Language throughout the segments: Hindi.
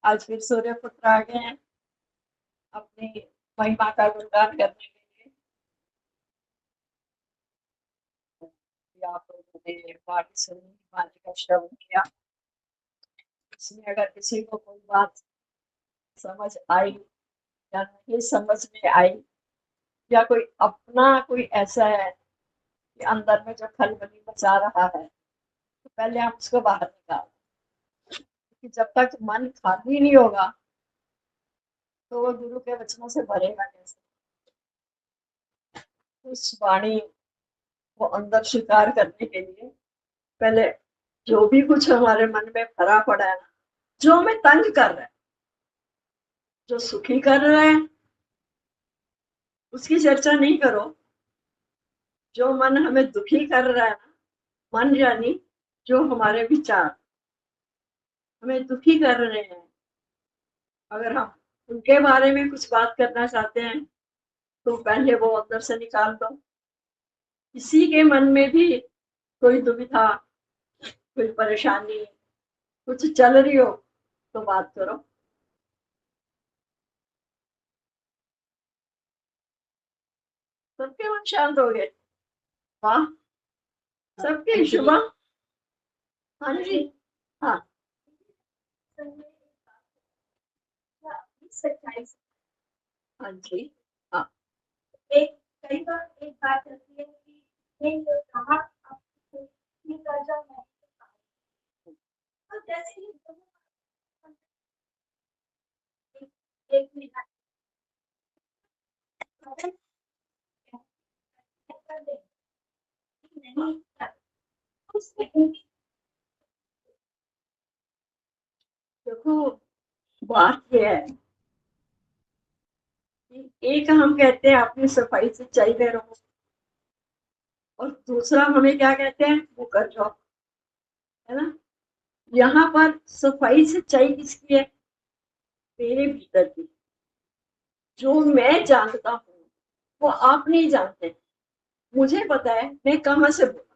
आज फिर सूर्य पुत्र आ गए हैं अपनी महिमा का गुणगान करने के लिए। आप लोगों ने वाणी सुनी, वाणी का श्रवण किया। इसमें अगर किसी को कोई बात समझ आई या नहीं समझ में आई, या कोई अपना कोई ऐसा है कि अंदर में जो खलबली मचा रहा है, तो पहले हम उसको बाहर निकाल, क्योंकि जब तक मन खाली नहीं होगा तो वो गुरु के वचनों से भरेगा कैसे। उस वाणी को अंदर स्वीकार करने के लिए पहले जो भी कुछ हमारे मन में भरा पड़ा है ना, जो हमें तंग कर रहा है, जो सुखी कर रहा है, उसकी चर्चा नहीं करो। जो मन हमें दुखी कर रहा है ना, मन यानी जो हमारे विचार हमें दुखी कर रहे हैं, अगर हम उनके बारे में कुछ बात करना चाहते हैं तो पहले वो अंदर से निकाल दो। किसी के मन में भी कोई दुविधा, कोई परेशानी, कुछ चल रही हो तो बात करो। सबके मन शांत हो गए। वाह, सबके शुभम। हाँ जी। हाँ, सच्चाई। हाँ जी। हाँ, एक कई बार एक बात होती है कि ये जो कहा आपको ये कर्जा है, तो जैसे ही एक मिनट नहीं, देखो बात ये है कि एक हम कहते हैं अपनी सफाई से चाहिए रहो, और दूसरा हमें क्या कहते हैं, वो कर जाओ, है ना। यहाँ पर सफाई से चाहिए किसकी है, मेरे भीतर की। जो मैं जानता हूँ वो आप नहीं जानते। मुझे पता है मैं कहाँ से बोला,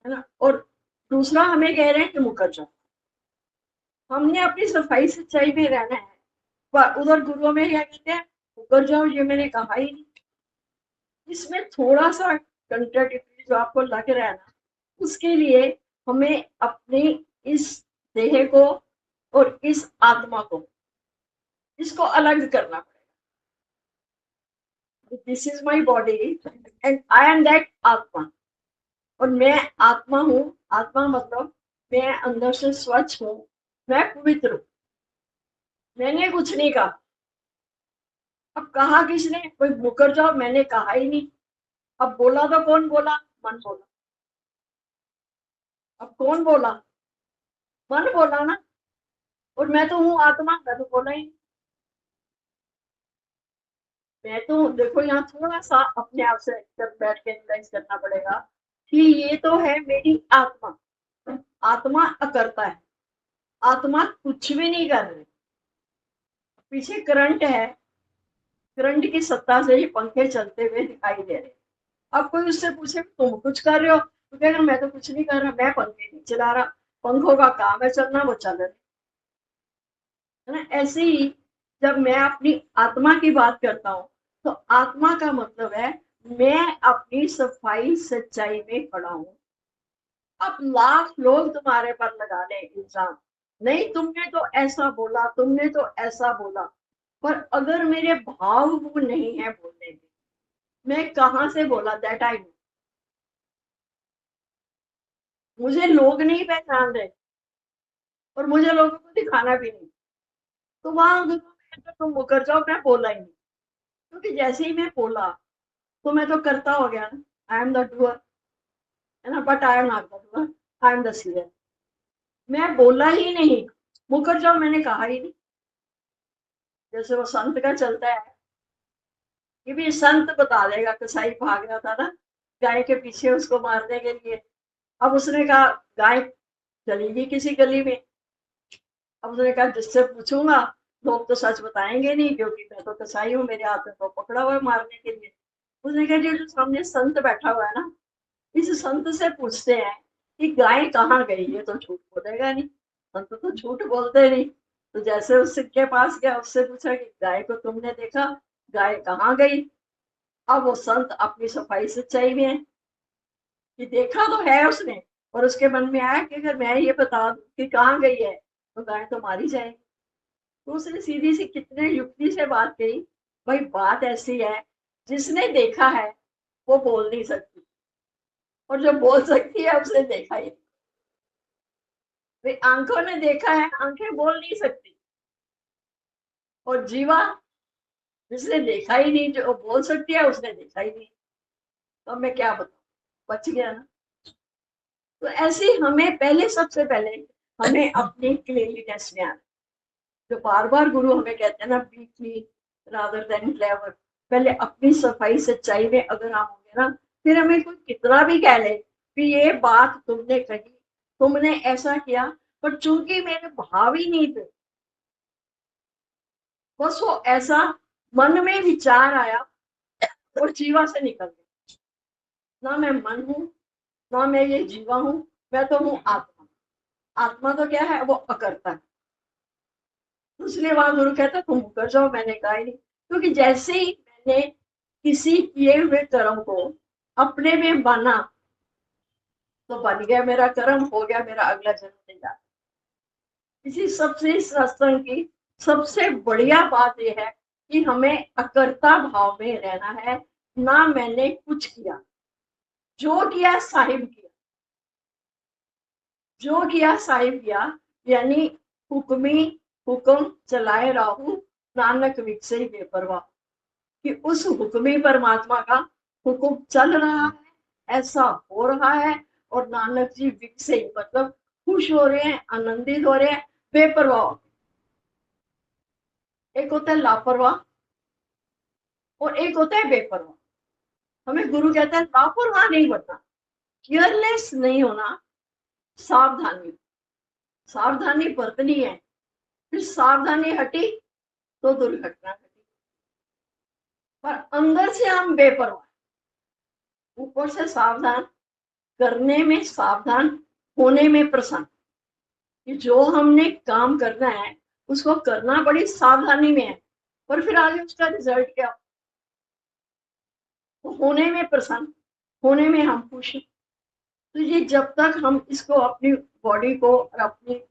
है ना। और दूसरा हमें कह रहे हैं कि मुकर जाओ। हमने अपनी सफाई सच्चाई में रहना है, पर उधर गुरुओं में क्या कहते हैं, मुकर जाओ, ये मैंने कहा ही नहीं। इसमें थोड़ा सा कंट्राडिक्टरी जो आपको लग रहा है ना, उसके लिए हमें अपनी इस देह को और इस आत्मा को, इसको अलग करना पड़ेगा। This is my body and I am that आत्मा, और मैं आत्मा हूँ। आत्मा मतलब मैं अंदर से स्वच्छ हूँ, मैं पवित्र हूँ। मैंने कुछ नहीं कहा। अब कहा किसने, कोई मुकर जाओ, मैंने कहा ही नहीं। अब बोला तो कौन बोला, मन बोला। अब कौन बोला, मन बोला ना। और मैं तो हूँ आत्मा, मैं तो बोला ही। मैं तो देखो यहाँ थोड़ा सा अपने आप से जब बैठ के रियलाइज करना पड़ेगा कि ये तो है मेरी आत्मा। आत्मा अकर्ता है, आत्मा कुछ भी नहीं कर रही। पीछे करंट है, करंट की सत्ता से ही पंखे चलते हुए दिखाई दे रहे। अब कोई उससे पूछे तुम कुछ कर रहे हो, तो कहेगा मैं तो कुछ नहीं कर रहा, मैं पंखे नहीं चला रहा। पंखों का काम है चलना, वो चल रहे, है ना। ऐसे ही जब मैं अपनी आत्मा की बात करता हूँ, तो आत्मा का मतलब है मैं अपनी सफाई सच्चाई में खड़ा हूँ। अब लाख लोग तुम्हारे पर लगा ले इंसान, नहीं तुमने तो ऐसा बोला, तुमने तो ऐसा बोला, पर अगर मेरे भाव वो नहीं है बोलने में, मैं कहाँ से बोला, दैट आई नो। मुझे लोग नहीं पहचान रहे, और मुझे लोगों को दिखाना भी नहीं। तो वहां तुम मुकर जाओ, मैं बोला ही नहीं। क्योंकि जैसे ही मैं बोला तो मैं तो करता हो गया ना। आई एम द डूअर, है ना, but I am not the doer, I am the seer. मैं बोला ही नहीं, मुकर जाओ मैंने कहा ही नहीं। जैसे वो संत का चलता है कि भी संत बता देगा, कसाई भाग रहा था ना गाय के पीछे उसको मारने के लिए। अब उसने कहा गाय चली गई किसी गली में। अब उसने कहा जिससे पूछूंगा लोग तो सच बताएंगे नहीं, क्योंकि मैं तो कसाई हूँ, मेरे हाथ में तो पकड़ा हुआ है मारने के लिए। उसने कहा जो सामने संत बैठा हुआ है ना, इस संत से पूछते हैं कि गाय कहाँ गई, ये तो झूठ बोलेगा नहीं, संत तो झूठ बोलते नहीं। तो जैसे उसके पास गया, उससे पूछा कि गाय को तुमने देखा, गाय कहाँ गई। अब वो संत अपनी सफाई सच्चाई में है कि देखा तो है उसने, और उसके मन में आया कि अगर मैं ये बता दूं कि कहाँ गई है तो गाय तो मारी जाएगी। तो उसने सीधी सी कितने युक्ति से बात कही, भाई बात ऐसी है, जिसने देखा है वो बोल नहीं सकती, और जो बोल सकती है उसने देखा ही नहीं। भाई आंखों ने देखा है, आंखें बोल नहीं सकती, और जीवा जिसने देखा ही नहीं, जो बोल सकती है उसने देखा ही नहीं। तो मैं क्या बताऊं, बच गया ना। तो ऐसे हमें पहले, सबसे पहले हमें अपनी क्लीनलीनेस में आना। जो बार बार गुरु हमें कहते हैं ना, B clean rather than clever. पहले अपनी सफाई सच्चाई में अगर हम होंगे ना, फिर हमें कोई कितना भी कह ले कि ये बात तुमने कही, तुमने ऐसा किया, पर चूंकि मेरे भाव ही नहीं थे, बस वो ऐसा मन में विचार आया और जीवा से निकल गया। ना मैं मन हूं, ना मैं ये जीवा हूं, मैं तो हूँ आत्मा। आत्मा तो क्या है, वो अकर्ता है। इसलिए वहां गुरु कहता तुम कर जाओ, मैंने कहा ही नहीं। क्योंकि जैसे ही मैंने किसी किए हुए कर्म को अपने में माना, तो बन गया मेरा कर्म, हो गया मेरा अगला जन्म तैयार। इसी सबसे सत्संग की सबसे बढ़िया बात यह है कि हमें अकर्ता भाव में रहना है। ना मैंने कुछ किया, जो किया साहिब किया, जो किया साहिब किया। यानी हुक्मी हुक्म चलाए राहु, नानक विकसे बेपरवाह। कि उस हुक्मी परमात्मा का हुक्म चल रहा है, ऐसा हो रहा है, और नानक जी विकसे मतलब खुश हो रहे हैं, आनंदित हो रहे हैं, बेपरवाह। एक होता है लापरवाह और एक होता है बेपरवाह। हमें गुरु कहता है लापरवाह नहीं बनना, केयरलेस नहीं होना, सावधानी सावधानी बरतनी है। फिर सावधानी हटी तो दुर्घटना घटी। पर अंदर से हम बेपरवाह, ऊपर से सावधान, करने में सावधान, होने में प्रसन्न। कि जो हमने काम करना है उसको करना बड़ी सावधानी में है, और फिर आगे उसका रिजल्ट क्या, तो होने में प्रसन्न, होने में हम खुश। तो ये जब तक हम इसको अपनी बॉडी को और अपनी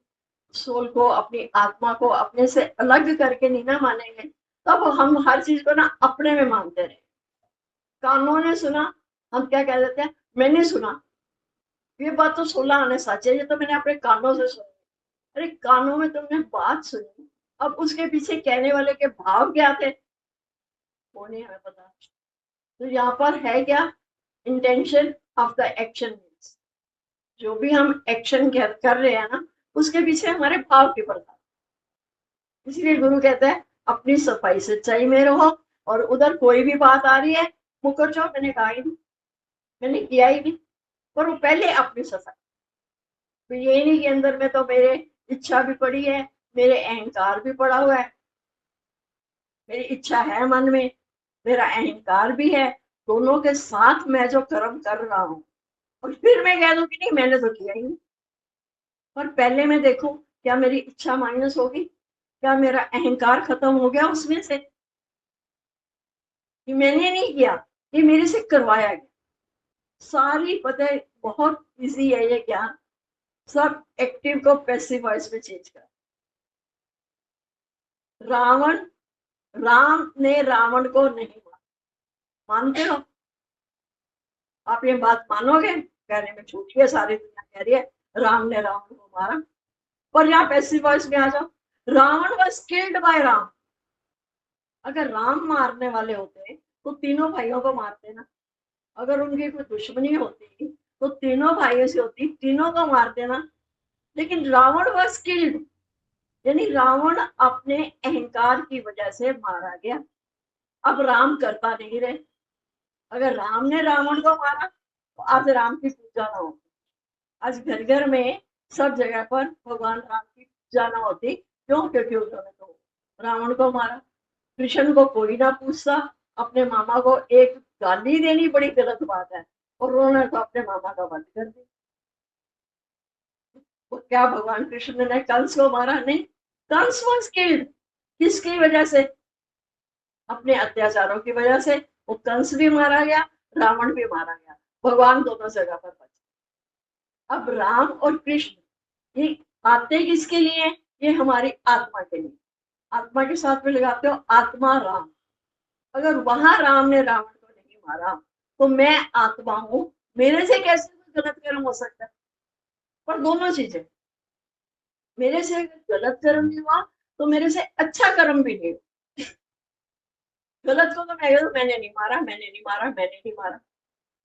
सोल को, अपनी आत्मा को अपने से अलग करके नहीं ना मानेंगे, तब हम हर चीज को ना अपने में मानते रहे। कानों ने सुना, हम क्या कह देते हैं, मैंने सुना, ये बात तो 16 आने सच है, ये तो मैंने अपने कानों से सुनी। अरे कानों में तुमने बात सुनी, अब उसके पीछे कहने वाले के भाव क्या थे वो नहीं हमें पता। तो यहाँ पर है क्या, इंटेंशन ऑफ द एक्शन। जो भी हम एक्शन कर रहे हैं ना, उसके पीछे हमारे भाव की पड़ता है। इसलिए गुरु कहता है अपनी सफाई सच्चाई में रहो, और उधर कोई भी बात आ रही है, मुकर जाओ, मैंने कहा ही नहीं, मैंने किया ही नहीं। पर वो पहले अपनी सफाई। तो ये नहीं कि अंदर में तो मेरे इच्छा भी पड़ी है, मेरे अहंकार भी पड़ा हुआ है। मेरी इच्छा है मन में, मेरा अहंकार भी है, दोनों के साथ मैं जो कर्म कर रहा हूँ, और फिर मैं कह दूं कि नहीं मैंने तो किया ही नहीं। पर पहले मैं देखूं क्या मेरी इच्छा माइनस होगी, क्या मेरा अहंकार खत्म हो गया उसमें से, कि मैंने नहीं किया, ये मेरे से करवाया गया। सारी पता है, बहुत इजी है ये ज्ञान। सब एक्टिव को पैसिव वॉइस में चेंज कर। रावण, राम ने रावण को नहीं मारा, मानते हो? आप ये बात मानोगे? कहने में झूठी है, सारी दुनिया कह रही है राम ने रावण को मारा। पर यहाँ पैसिव वॉइस में आ जाओ, Ravan was killed by Ram. अगर राम मारने वाले होते तो तीनों भाइयों को मारते ना। अगर उनकी कोई दुश्मनी होती तो तीनों भाइयों से होती, तीनों को मार देना। लेकिन रावण वॉज किल्ड, यानी रावण अपने अहंकार की वजह से मारा गया। अब राम करता नहीं रहे। अगर राम ने रावण को मारा तो आज राम की पूजा ना हो। आज घर घर में सब जगह पर भगवान राम की पूजा ना होती। क्यों? क्योंकि उन्होंने तो रावण को मारा। कृष्ण को कोई ना पूछता, अपने मामा को एक गाली देनी बड़ी गलत बात है, और उन्होंने तो अपने मामा का वध कर दिया। तो क्या भगवान कृष्ण ने कंस को मारा? नहीं। कंस वाज किल्ड, किसकी वजह से? अपने अत्याचारों की वजह से। वो कंस भी मारा गया, रावण भी मारा गया, भगवान दोनों जगह पर बचे। अब राम और कृष्ण ये आते किसके लिए? ये हमारी आत्मा के लिए। आत्मा के साथ में लगाते हो आत्मा राम। अगर वहां राम ने रावण को नहीं मारा तो मैं आत्मा हूं, मेरे से कैसे कोई गलत कर्म हो सकता है? पर दोनों चीजें, मेरे से गलत कर्म नहीं हुआ तो मेरे से अच्छा कर्म भी नहीं हुआ। गलत को तो मैं मैंने नहीं मारा, मैंने नहीं मारा, मैंने नहीं मारा।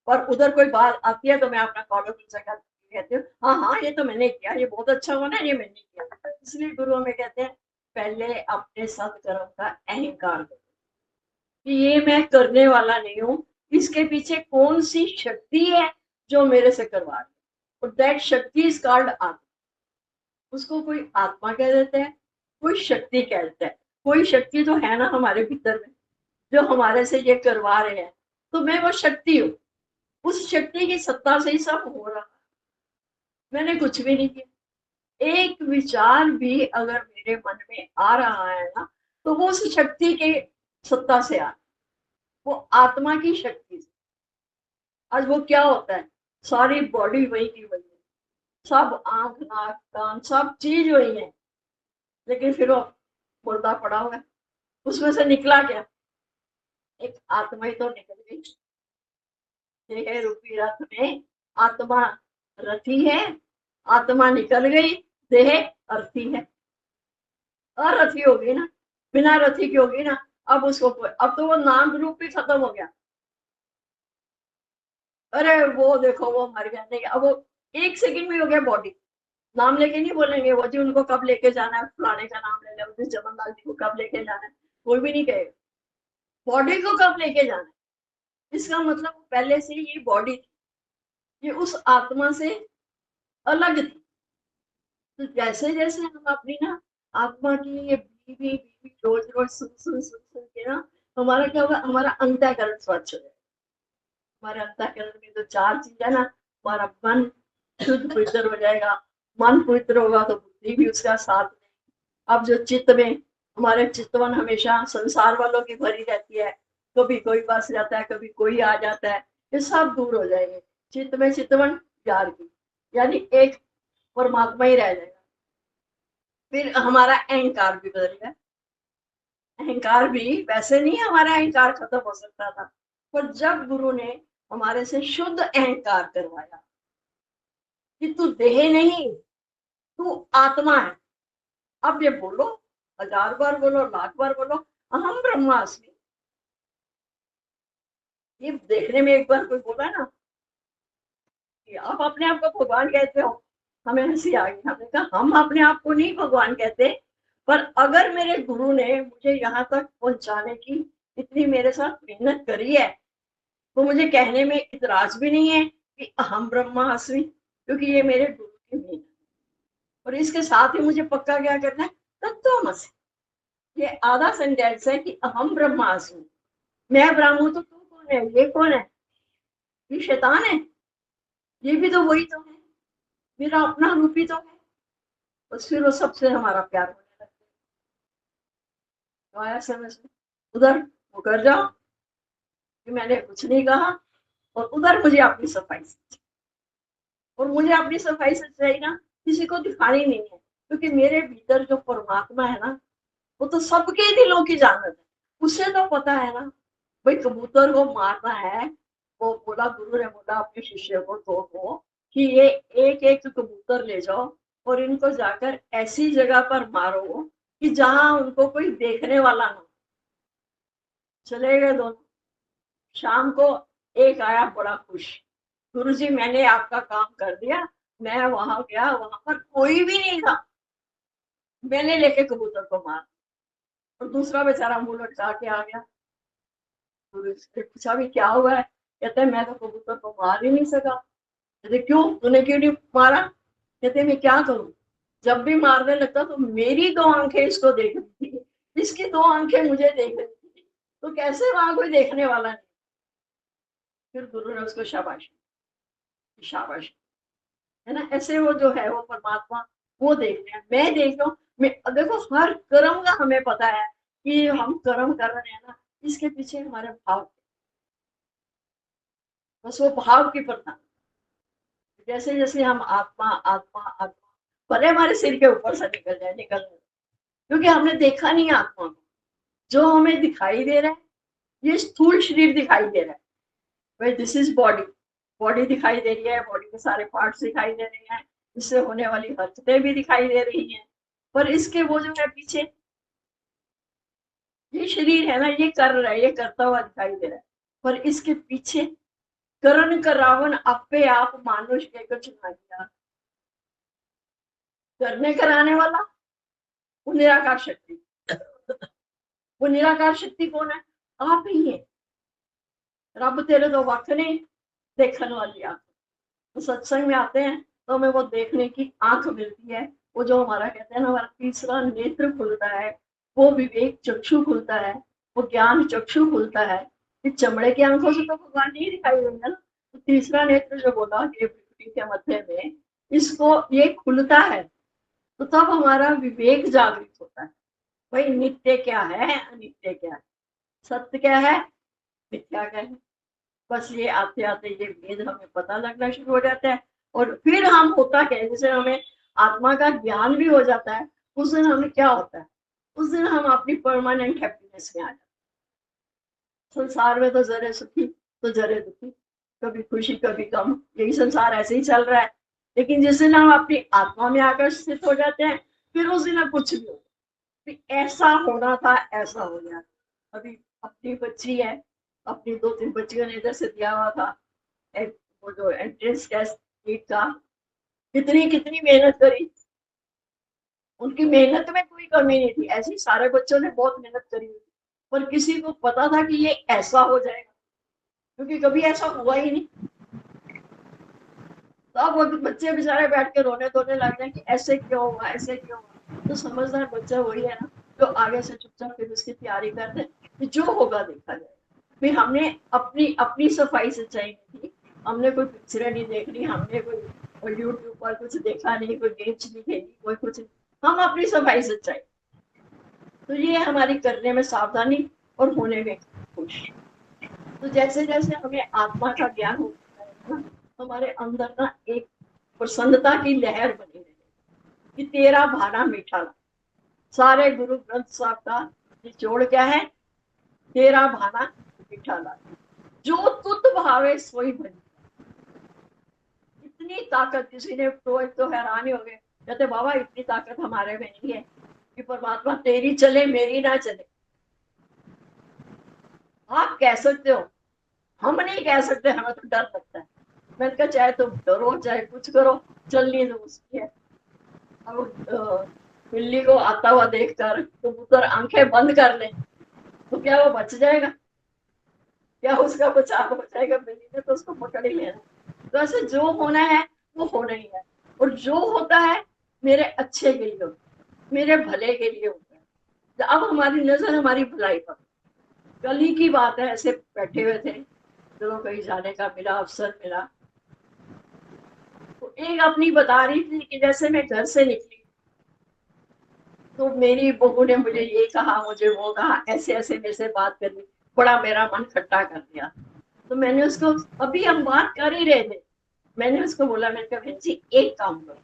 और उधर कोई बात आती है तो मैं अपना कॉलर से कहती हूँ हाँ हाँ ये तो मैंने किया, ये बहुत अच्छा हुआ ना, ये मैंने किया। इसलिए गुरु में कहते हैं पहले अपने सत्कर्म का अहंकार करो कि ये मैं करने वाला नहीं हूँ, इसके पीछे कौन सी शक्ति है जो मेरे से करवा रही है। और दैट शक्ति इज कॉल्ड आत्मा। उसको कोई आत्मा कह देते हैं, कोई शक्ति कहते हैं। कोई शक्ति तो है ना हमारे भीतर में जो हमारे से ये करवा रहे हैं, तो मैं वो शक्ति हूँ। उस शक्ति की सत्ता से ही सब हो रहा। मैंने कुछ भी नहीं किया। एक विचार भी अगर मेरे मन में आ रहा है ना तो वो उस शक्ति के सत्ता से आ, वो आत्मा की शक्ति से। आज वो क्या होता है, सारी बॉडी वही की वही है, सब आंख नाक कान सब चीज वही है, लेकिन फिर वो मुर्दा पड़ा हुआ है। उसमें से निकला क्या? एक आत्मा ही तो निकल गई। देह रूपी रथ में आत्मा रथी है, आत्मा निकल गई, देह अर्थी है। अरथी होगी ना, बिना रथी की होगी ना। अब उसको अब तो वो नाम रूप भी खत्म हो गया। अरे वो देखो वो मर गया, नहीं अब वो एक सेकंड में हो गया बॉडी। नाम लेके नहीं बोलेंगे वो जी उनको कब लेके जाना है, फलाने का नाम ले लिया, जमनलाल जी को कब लेके जाना है, कोई भी नहीं कहेगा। बॉडी को कब लेके जाना है, इसका मतलब पहले से ये बॉडी थी, ये उस आत्मा से अलग थी। तो जैसे जैसे हम अपनी ना आत्मा की ये बीवी बीवी रोज रोज सुन के ना हमारा क्या होगा, हमारा अंतःकरण स्वच्छ हो जाएगा। हमारे अंतःकरण में जो चार चीज है ना, हमारा मन शुद्ध पवित्र हो जाएगा। मन पवित्र होगा तो बुद्धि भी उसका साथ में। अब जो चित्त में, हमारे चितवन हमेशा संसार वालों की भरी रहती है, कभी कोई बस जाता है, कभी कोई आ जाता है, ये सब दूर हो जाएंगे। चित्त में चितवन प्यार की, यानी एक परमात्मा ही रह जाएगा। फिर हमारा अहंकार भी बदल गया। अहंकार भी वैसे नहीं हमारा अहंकार खत्म हो सकता था, पर जब गुरु ने हमारे से शुद्ध अहंकार करवाया कि तू देह नहीं, तू आत्मा है। अब ये बोलो, 1000 बार बोलो, लाख बार बोलो, अहम ब्रह्मास्मि। ये देखने में एक बार कोई बोला ना कि आप अपने आप को भगवान कहते हो, हमें हंसी आ गई। हमने कहा हम अपने आप को नहीं भगवान कहते, पर अगर मेरे गुरु ने मुझे यहाँ तक पहुंचाने की इतनी मेरे साथ मेहनत करी है तो मुझे कहने में इतराज भी नहीं है कि अहम ब्रह्मास्मि, क्योंकि ये मेरे गुरु की मेहनत। और इसके साथ ही मुझे पक्का क्या करना है, तत्वमसि। ये आधा सेंटेंस है कि अहम ब्रह्मास्मि, मैं ब्रह्म हूं तो तू कौन है, ये कौन है, ये शैतान है, ये भी तो वही तो है, मेरा अपना रूप ही तो है। बस फिर वो सबसे हमारा प्यार होने लगता है। तो आया समझ में? उधर वो कर जाओ कि मैंने कुछ नहीं कहा, और उधर मुझे अपनी सफाई से, और मुझे अपनी सफाई से चाहिए ना किसी को दिखानी नहीं है, क्योंकि मेरे भीतर जो परमात्मा है ना वो तो सबके दिलों की जानत है। उसे तो पता है ना भाई कबूतर को मारना है। वो बोला, गुरु ने बोला अपने शिष्य को तो कि ये एक एक कबूतर ले जाओ और इनको जाकर ऐसी जगह पर मारो कि जहां उनको कोई देखने वाला ना। चले गए दोनों। शाम को एक आया बड़ा खुश, गुरु जी मैंने आपका काम कर दिया। मैं वहां गया, वहां पर कोई भी नहीं था, मैंने लेके कबूतर को मार। और दूसरा बेचारा मुंह लटका के आ गया। गुरु जी ने पूछा भी क्या हुआ है, कहते हैं मैं तो कबूतर को मार ही नहीं सका। कहते क्यों, तूने क्यों नहीं मारा? कहते मैं क्या करूं, जब भी मारने लगता तो मेरी दो आंखें इसको देख रही थी, इसकी दो आंखें मुझे देख रही थी, तो कैसे वहां कोई देखने वाला नहीं। फिर गुरु ने उसको शाबाश, शाबाश, है ना। ऐसे वो जो है वो परमात्मा वो देख रहे हैं, मैं देख रहा हूँ। देखो हर कर्म का हमें पता है कि हम कर्म कर रहे हैं ना, इसके पीछे हमारे भाव, बस वो भाव की प्रधान। जैसे जैसे हम आत्मा आत्मा आत्मा, भले हमारे सिर के ऊपर से निकल जाए, निकल जाए, क्योंकि हमने देखा नहीं है आत्मा को। जो हमें दिखाई दे रहा है, ये स्थूल शरीर दिखाई दे रहा है, भाई दिस इज बॉडी। बॉडी दिखाई दे रही है, बॉडी के सारे पार्ट्स दिखाई दे रहे हैं, इससे होने वाली हरकतें भी दिखाई दे रही हैं, पर इसके वो जो है पीछे, ये शरीर है ना, ये कर रहा है, ये करता हुआ दिखाई दे रहा है, पर इसके पीछे करण का रावण आपे आप मानुष के कुछ ना किया, करने कराने वाला वो निराकार शक्ति। वो निराकार शक्ति कौन है? आप ही है। रब तेरे तो वक्त नहीं देखने वाली आंख। तो सत्संग में आते हैं तो हमें वो देखने की आंख मिलती है। वो जो हमारा कहते हैं ना, हमारा तीसरा नेत्र खुलता है, वो विवेक चक्षु खुलता है, वो ज्ञान चक्षु खुलता है। इस चमड़े की आंखों से तो भगवान नहीं दिखाई देंगे ना। तो तीसरा नेत्र जो बोला ये प्रकृति के मध्य में, इसको ये खुलता है, तो तब हमारा विवेक जागृत होता है। भाई नित्य क्या है, अनित्य क्या है, सत्य क्या है, मिथ्या क्या है। बस ये आते आते ये भेद हमें पता लगना शुरू हो जाता है। और फिर हम होता क्या है, जैसे हमें आत्मा का ज्ञान भी हो जाता है, उस दिन हमें क्या होता है, उस दिन हम अपनी परमानेंट हैप्पीनेस में आ जाते हैं। संसार में तो जरे सुखी तो जरे दुखी, कभी खुशी कभी गम, यही संसार ऐसे ही चल रहा है। लेकिन जिस दिन हम अपनी आत्मा में आकर स्थित हो जाते हैं, फिर उस दिन कुछ भी हो, ऐसा होना था ऐसा हो गया। अभी अपनी बच्ची है, अपनी 2-3 बच्चियों ने इधर से दिया हुआ था वो जो एंट्रेंस टेस्ट नीट का, कितनी कितनी मेहनत करी, उनकी मेहनत में कोई कमी नहीं थी, ऐसी सारे बच्चों ने बहुत मेहनत करी, पर किसी को पता था कि ये ऐसा हो जाएगा, क्योंकि कभी ऐसा हुआ ही नहीं। तो अब वो बच्चे बेचारे बैठ के रोने धोने लग जाए कि ऐसे क्यों हुआ, ऐसे क्यों हुआ। तो समझदार बच्चा वही है ना, जो आगे से चुपचाप फिर उसकी तैयारी करते कि जो होगा देखा जाएगा। फिर हमने अपनी अपनी सफाई सच्चाई नहीं थी, हमने कोई पिक्चरें नहीं देखनी, हमने कोई यूट्यूब पर कुछ देखा नहीं, कोई गेम्स नहीं खेली, कोई कुछ, हम अपनी सफाई सच्चाई। तो ये हमारी करने में सावधानी और होने में खुश। तो जैसे जैसे हमें आत्मा का ज्ञान होता है ना, हमारे अंदर ना एक प्रसन्नता की लहर बनी रही कि तेरा भाना मीठा लगा। सारे गुरु ग्रंथ साहब का निचोड़ क्या है, तेरा भाना मीठा लगा, जो तुत भावे सोई बनी। इतनी ताकत, किसी ने तो एक तो हैरान ही हो गए, कहते बाबा इतनी ताकत हमारे में नहीं है कि परमात्मा तेरी चले मेरी ना चले। आप कह सकते हो, हम नहीं कह सकते, हमें तो डर लगता है। मैंने कहा चाहे तुम डरो चाहे कुछ करो, चलनी तो उसकी है। अब बिल्ली को आता हुआ देखकर कबूतर आंखें बंद कर ले तो क्या वो बच जाएगा? क्या उसका बचाव हो जाएगा? बिल्ली ने तो उसको पकड़ ही लेना। तो ऐसे जो होना है वो होना ही है, और जो होता है मेरे अच्छे के लिए होता है, मेरे भले के लिए होता है। अब हमारी नजर हमारी भलाई पर। कल ही की बात है, ऐसे बैठे हुए थे, चलो कहीं जाने का मिला, अवसर मिला, तो एक अपनी बता रही थी कि जैसे मैं घर से निकली तो मेरी बहू ने मुझे ये कहा, मुझे वो कहा, ऐसे ऐसे मेरे से बात करनी, बड़ा मेरा मन खट्टा कर दिया। तो मैंने उसको, अभी हम बात कर ही रहे थे, मैंने उसको बोला, मैंने कहा बहन जी एक काम करो,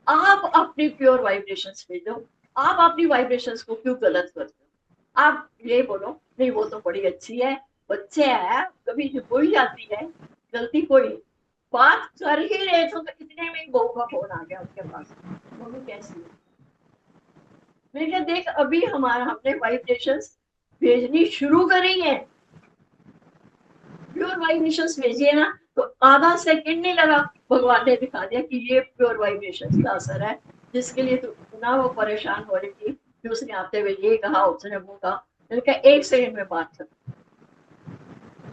आप अपनी प्योर वाइब्रेशंस भेजो, आप अपनी वाइब्रेशंस को क्यों गलत करते हो? आप ये बोलो नहीं वो तो बड़ी अच्छी है, बच्चे है, कभी भूल जाती है, गलती कोई नहीं। बात कर ही रहे थे तो इतने में बहू का फोन आ गया उसके पास, मम्मी कैसी है? मैंने कहा देख अभी हमारा हमने वाइब्रेशंस भेजनी शुरू करी है, प्योर वाइब्रेशंस भेजिए ना, तो आधा सेकंड नहीं लगा, भगवान ने दिखा दिया कि ये प्योर वाइब्रेशंस का असर है, जिसके लिए तू इतना वो परेशान हो रही थी कि उसने आते हुए ये कहा, उसने वो कहा। मैंने कहा 1 सेकंड में बात कर।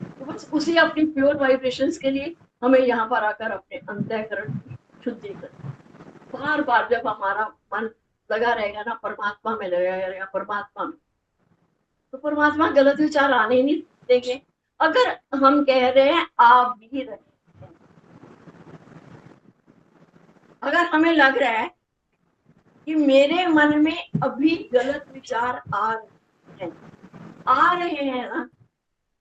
तो बस उसी अपनी प्योर वाइब्रेशंस के लिए हमें यहाँ पर आकर अपने अंतःकरण की शुद्धि कर, बार बार जब हमारा मन लगा रहेगा ना परमात्मा में, लगा रहेगा परमात्मा में, तो परमात्मा गलत विचार आने ही नहीं देंगे। अगर हम कह रहे हैं आप भी रहे, अगर हमें लग रहा है कि मेरे मन में अभी गलत विचार आ रहे हैं ना,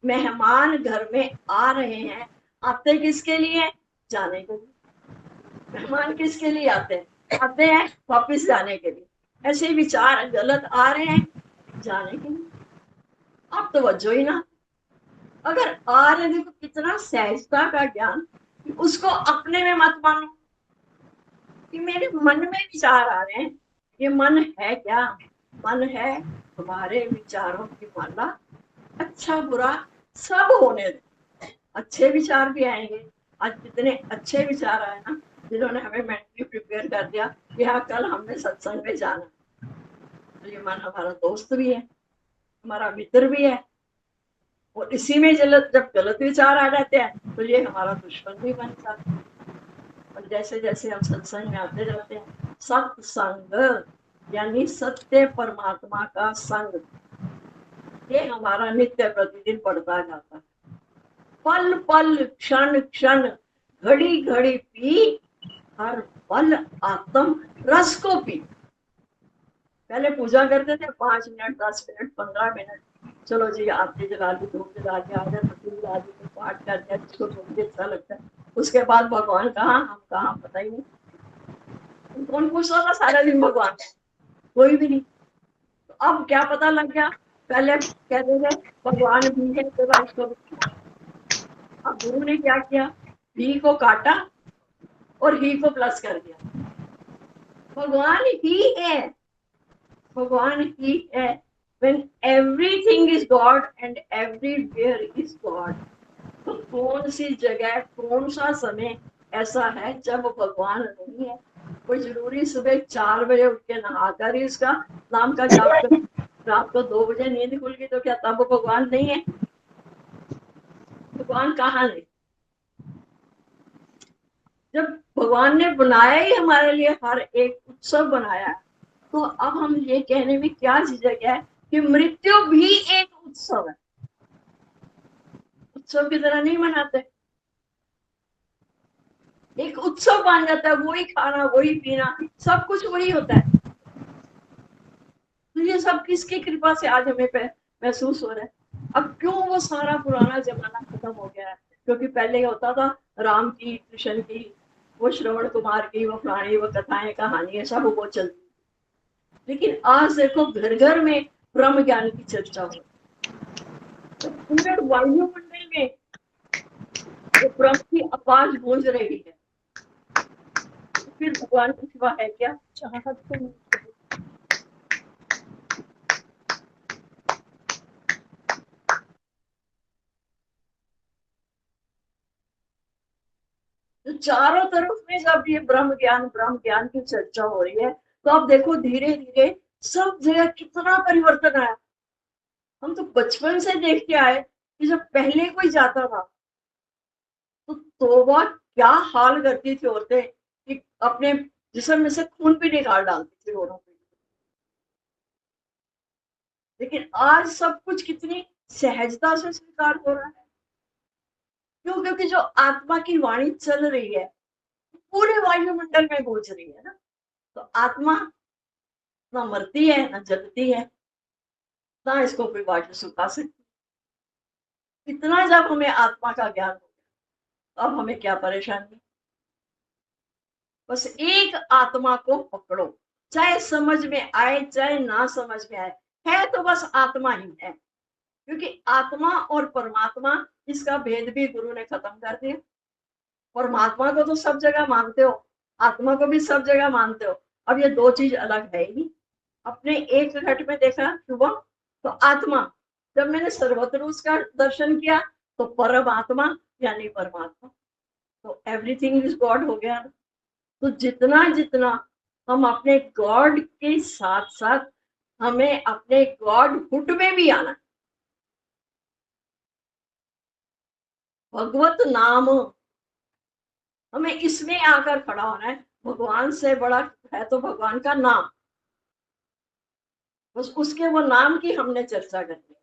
मेहमान घर में आ रहे हैं, आते किसके लिए? जाने के लिए। मेहमान किसके लिए आते हैं? आते हैं वापिस जाने के लिए। ऐसे विचार गलत आ रहे हैं, जाने के लिए। आप तो वजह ही ना, अगर आ रहे देखो कितना सहजता का ज्ञान, उसको अपने में मत मानो कि मेरे मन में विचार आ रहे हैं। ये मन है क्या? मन है तुम्हारे विचारों की माला, अच्छा बुरा सब होने दो, अच्छे विचार भी आएंगे। आज कितने अच्छे विचार आए ना, जिन्होंने हमें मेंटली प्रिपेयर कर दिया कि हाँ कल हमने सत्संग में जाना। तो ये मन हमारा दोस्त भी है, हमारा मित्र भी है, और इसी में जब गलत विचार आ जाते हैं तो ये हमारा दुश्मन भी बन जाता है। और जैसे जैसे हम सत्संग में आते जाते हैं, सत्संग यानी सत्य परमात्मा का संग, ये हमारा नित्य प्रतिदिन बढ़ता जाता है। पल पल क्षण क्षण घड़ी घड़ी पी, हर पल आत्म रस को पी। पहले पूजा करते थे 5 मिनट 10 मिनट 15 मिनट, चलो जी आरती जला दी, धूप जला के आ जाए, जला दी, तो पाठ कर दिया, जिसको जो भी अच्छा लगता है। उसके बाद भगवान कहाँ हम कहाँ पता ही नहीं। कौन पूछता था सारा दिन भगवान? कोई भी नहीं। तो अब क्या पता लग गया, पहले कहते थे भगवान भी है तो इसको भी। अब गुरु ने क्या किया, भी को काटा और ही को प्लस कर दिया। भगवान ही है, भगवान ही है। When everything is God and everywhere is God, तो कौन सी जगह कौन सा समय ऐसा है जब भगवान नहीं है? कोई जरूरी सुबह 4 बजे उठ के नहाकर ही उसका नाम का जाप कर, रात को 2 बजे नींद खुल गई तो क्या तब भगवान नहीं है? भगवान कहाँ नहीं? जब भगवान ने बनाया ही हमारे लिए, हर एक उत्सव बनाया, तो अब हम ये कहने में क्या झिझक है कि मृत्यु भी एक उत्सव है। उत्सव की तरह नहीं मनाते, एक उत्सव बन जाता है, वही खाना वही पीना सब कुछ वही होता है। तो ये सब किसकी कृपा से आज हमें महसूस हो रहा है? अब क्यों वो सारा पुराना जमाना खत्म हो गया है? क्योंकि पहले होता था राम की कृष्ण की, वो श्रवण कुमार की, वो फलानी वो कथाएं कहानियां सब वो चलती। लेकिन आज देखो घर घर में ब्रह्म ज्ञान की चर्चा हो, तो पूरे वायुमंडल में वो ब्रह्म की आवाज गूंज रही है। तो फिर भगवान की सिवा है क्या? चाहत तो तो चारों तरफ में जब ये ब्रह्म ज्ञान की चर्चा हो रही है, तो आप देखो धीरे धीरे सब जगह कितना परिवर्तन आया। हम तो बचपन से देख के आए कि जब पहले कोई जाता था तो तौबा क्या हाल करती थी औरतें कि अपने जिस्म में से खून भी निकाल डालती थी औरों पे। लेकिन आज सब कुछ कितनी सहजता से स्वीकार हो रहा है। क्यों? क्योंकि जो आत्मा की वाणी चल रही है पूरे वायुमंडल में गूंज रही है ना। तो आत्मा ना मरती है ना जलती है, ना इसको कोई वायु सुखा सकती। इतना जब हमें आत्मा का ज्ञान हो गया, अब हमें क्या परेशानी? बस एक आत्मा को पकड़ो, चाहे समझ में आए चाहे ना समझ में आए, है तो बस आत्मा ही है। क्योंकि आत्मा और परमात्मा, इसका भेद भी गुरु ने खत्म कर दिया। परमात्मा को तो सब जगह मानते हो, आत्मा को भी सब जगह मानते हो, अब ये दो चीज अलग है ही। अपने एक घट में देखा शुभम, तो आत्मा, जब मैंने सर्वत्र उसका दर्शन किया तो परमात्मा यानी परमात्मा, तो एवरीथिंग इज गॉड हो गया। तो जितना जितना हम अपने गॉड के साथ साथ हमें अपने गॉड हुड में भी आना, भगवत नाम, हमें इसमें आकर खड़ा होना है। भगवान से बड़ा है तो भगवान का नाम, बस उसके वो नाम की हमने चर्चा करनी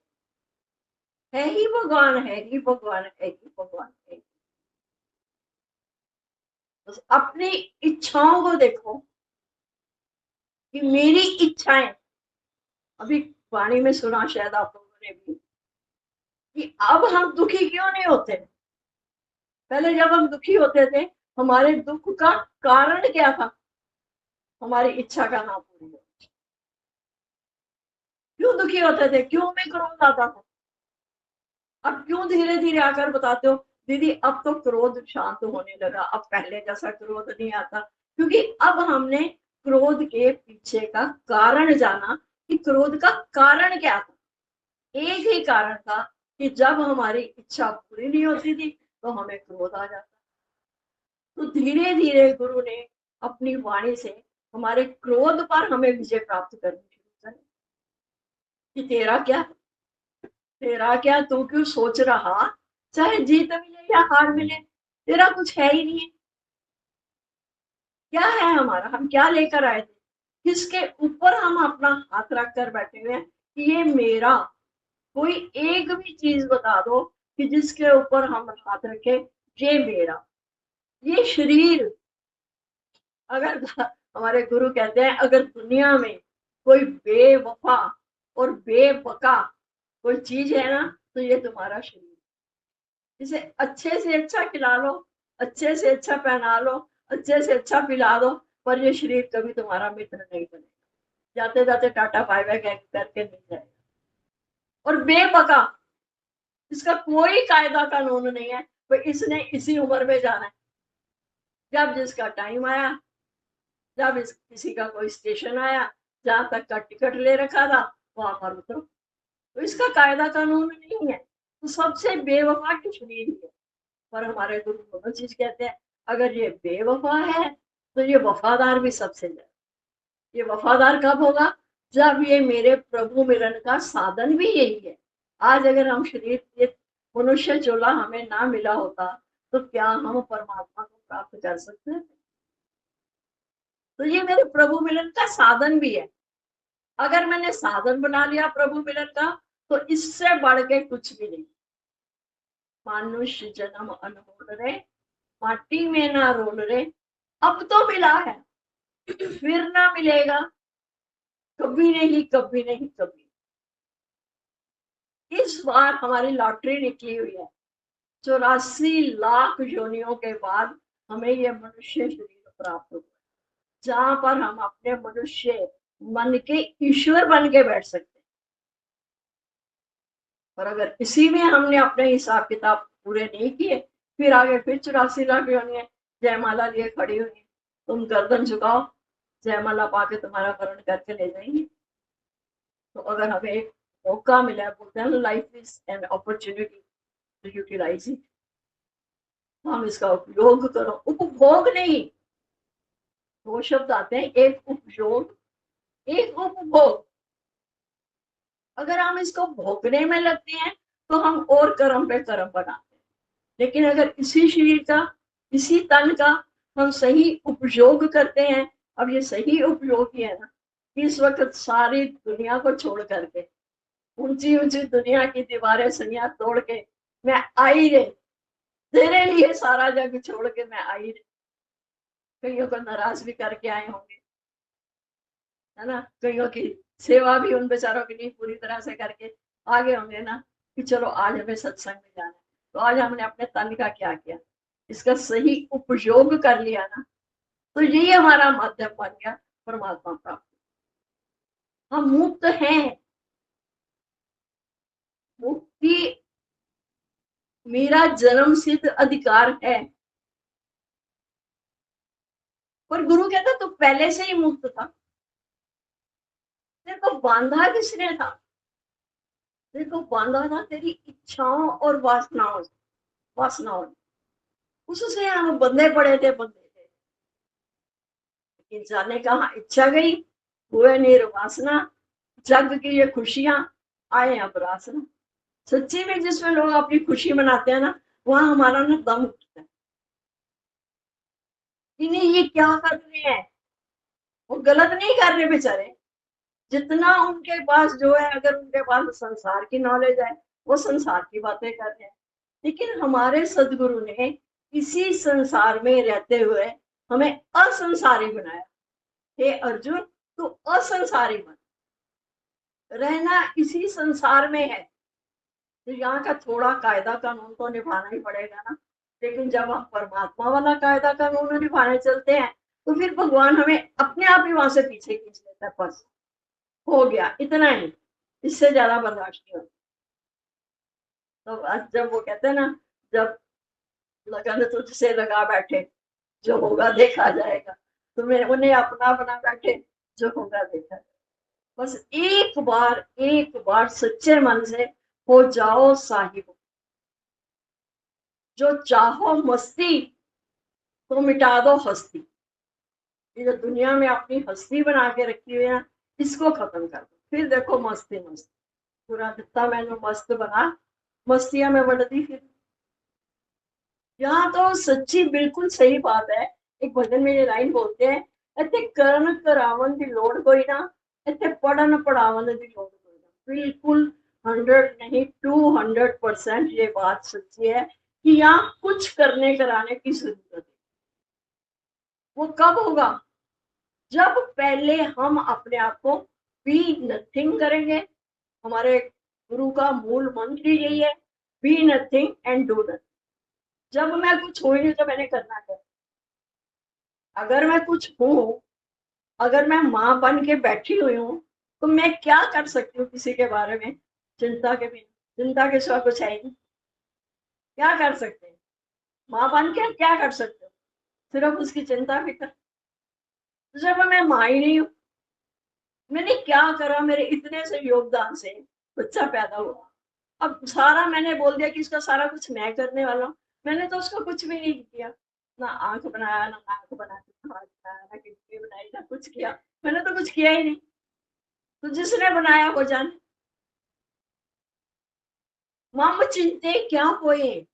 है ही भगवान, है ही भगवान, है ही भगवान, है ही। बस अपनी इच्छाओं को देखो, कि मेरी इच्छाएं, अभी वाणी में सुना शायद आप लोगों ने भी, कि अब हम दुखी क्यों नहीं होते। पहले जब हम दुखी होते थे, हमारे दुख का कारण क्या था? हमारी इच्छा का ना पूरी हो। क्यों दुखी होते थे, क्यों में क्रोध आता था? अब क्यों धीरे धीरे आकर बताते हो दीदी अब तो क्रोध शांत होने लगा, अब पहले जैसा क्रोध नहीं आता? क्योंकि अब हमने क्रोध के पीछे का कारण जाना, कि क्रोध का कारण क्या था। एक ही कारण था कि जब हमारी इच्छा पूरी नहीं होती थी तो हमें क्रोध आ जाता। तो धीरे धीरे गुरु ने अपनी वाणी से हमारे क्रोध पर हमें विजय प्राप्त करनी शुरू करी। कि तेरा क्या, तेरा क्या, तू क्यों सोच रहा चाहे जीत मिले या हार मिले, तेरा कुछ है ही नहीं है। क्या है हमारा, हम क्या लेकर आए थे, किसके ऊपर हम अपना हाथ रख कर बैठे हुए हैं कि ये मेरा। कोई एक भी चीज बता दो कि जिसके ऊपर हम हाथ रखे, ये मेरा। ये शरीर, अगर हमारे गुरु कहते हैं अगर दुनिया में कोई बेवफा और बेबका कोई चीज है ना, तो ये तुम्हारा शरीर। इसे अच्छे से अच्छा खिला लो, अच्छे से अच्छा पहना लो, अच्छे से अच्छा पिला दो, पर ये शरीर कभी तुम्हारा मित्र नहीं बनेगा। जाते जाते टाटा बाय बाय करके मिल जाएगा। और बेबका, इसका कोई कायदा कानून नहीं है, तो इसने इसी उम्र में जाना है। जब जिसका टाइम आया, जब किसी का कोई स्टेशन आया, जहां तक का टिकट ले रखा था वहां पर उतरो। तो इसका कायदा कानून नहीं है। तो सबसे बेवफा की शरीर है। पर हमारे गुरु दोनों चीज कहते हैं, अगर ये बेवफा है तो ये वफादार भी सबसे ज्यादा। ये वफादार कब होगा? जब ये मेरे प्रभु मिलन का साधन भी यही है। आज अगर हम शरीर, ये मनुष्य चोला हमें ना मिला होता तो क्या हम परमात्मा को प्राप्त कर सकते हैं? तो ये मेरे प्रभु मिलन का साधन भी है। अगर मैंने साधन बना लिया प्रभु मिलन का, तो इससे बढ़ के कुछ भी नहीं। मनुष्य जन्म अनमोल रे, माटी में ना रोल रे, अब तो मिला है फिर ना मिलेगा, कभी नहीं कभी नहीं कभी। इस बार हमारी लॉटरी निकली हुई है। 84 लाख योनियों के बाद हमें यह मनुष्य शरीर प्राप्त हुआ, जहां पर हम अपने मनुष्य मन के ईश्वर बन के बैठ सकते हैं। पर अगर इसी में हमने अपने हिसाब किताब पूरे नहीं किए, फिर आगे फिर 84 लाख योनियां जयमाला लिए खड़ी हुई। तुम गर्दन झुकाओ, जयमाला पाके तुम्हारा वर्ण करके ले जाएंगे। तो अगर हमें एक मौका मिला, बोलते हैं life is an opportunity to utilise it, हम इसका उपयोग करो। उपभोग नहीं, दो शब्द आते हैं, एक उपयोग, एक उपभोग। अगर हम इसको भोगने में लगते हैं तो हम और कर्म पे कर्म बनाते हैं। लेकिन अगर इसी शरीर का, इसी तन का हम सही उपयोग करते हैं, अब ये सही उपयोग ही है ना, इस वक्त सारी दुनिया को छोड़ करके, ऊंची ऊंची दुनिया की दीवारें सनिया तोड़ के मैं आई रे, तेरे लिए सारा जग छोड़ के मैं आई रे। कईयों को नाराज भी करके आए होंगे, है ना, कईयों की सेवा भी उन बेचारों की नहीं पूरी तरह से करके आगे होंगे ना, कि चलो आज हमें सत्संग में जाना है। तो आज हमने अपने तन का क्या किया, इसका सही उपयोग कर लिया ना, तो यही हमारा माध्यम बन गया परमात्मा प्राप्त। हम मुक्त हैं। मुक्ति मेरा जन्म सिद्ध अधिकार है। पर गुरु कहता तू पहले से ही मुक्त था, तेरे को बांधा किसने था? तेरे को बांधा था तेरी इच्छाओं और वासनाओं। उससे हम बंधे पड़े थे, बंधे थे। लेकिन जाने कहा इच्छा गई, हुए निर्वासना, जग की ये खुशियां, आए अब रासना। सच्ची में जिसमें लोग अपनी खुशी मनाते हैं ना, वहां हमारा ना दम उठता है कि नहीं ये क्या कर रहे हैं। वो गलत नहीं कर रहे बेचारे, जितना उनके पास जो है, अगर उनके पास संसार की नॉलेज है, वो संसार की बातें कर रहे हैं। लेकिन हमारे सदगुरु ने इसी संसार में रहते हुए हमें असंसारी बनाया। हे अर्जुन, तो असंसारी मन, रहना इसी संसार में है, तो यहाँ का थोड़ा कायदा कानून तो निभाना ही पड़ेगा ना। लेकिन जब हम परमात्मा वाला कायदा कानून निभाने चलते हैं, तो फिर भगवान हमें अपने आप ही वहां से पीछे खींच लेता है। बस हो गया, इतना ही, इससे ज्यादा बर्दाश्त नहीं होता। तो आज जब वो कहते हैं ना, जब लगन तुझसे लगा बैठे, जो होगा देखा जाएगा, तो मैं उन्हें अपना बना बैठे, जो होगा देखा जाएगा। बस एक बार सच्चे मन से हो जाओ साहिब, जो चाहो मस्ती, तो मिटा दो हस्ती। ये जो दुनिया में अपनी हस्ती बना के रखी हुई है, इसको खत्म कर दो, फिर देखो मस्ती मस्ती। पूरा दिता मैंने मस्त बना, मस्तियां में बढ़ती फिर। यहाँ तो सच्ची बिल्कुल सही बात है। एक भजन में ये लाइन बोलते हैं, इतने करण करावन की लोड़ कोई ना, इतने पढ़न पढ़ावन की लोड़ कोई ना। बिल्कुल 100 नहीं 200% ये बात सच्ची है कि यहाँ कुछ करने कराने की जरूरत है। वो कब होगा? जब पहले हम अपने आप को बी नथिंग करेंगे। हमारे गुरु का मूल मंत्र यही है, be nothing and do nothing. जब मैं कुछ हूं ही नहीं तो मैंने करना क्या? अगर मैं कुछ हूं, अगर मैं माँ बन के बैठी हुई हूँ, तो मैं क्या कर सकती हूँ किसी के बारे में? चिंता के बिना, चिंता के सिवा कुछ है ही नहीं। क्या कर सकते हैं? माँ बन के क्या कर सकते हो? सिर्फ उसकी चिंता फिक्र। तो जब मैं माँ ही नहीं हूँ, मैंने क्या करा मेरे इतने से योगदान से बच्चा पैदा हुआ। अब सारा मैंने बोल दिया कि इसका सारा कुछ मैं करने वाला हूँ। मैंने तो उसको कुछ भी नहीं किया, ना आंख बनाया, ना नाक बनाया, ना हाथ बनाया, ना किडनी बनाई, ना कुछ किया। मैंने तो कुछ किया ही नहीं। तो जिसने बनाया वो जाने। मम चिंते क्या कोई,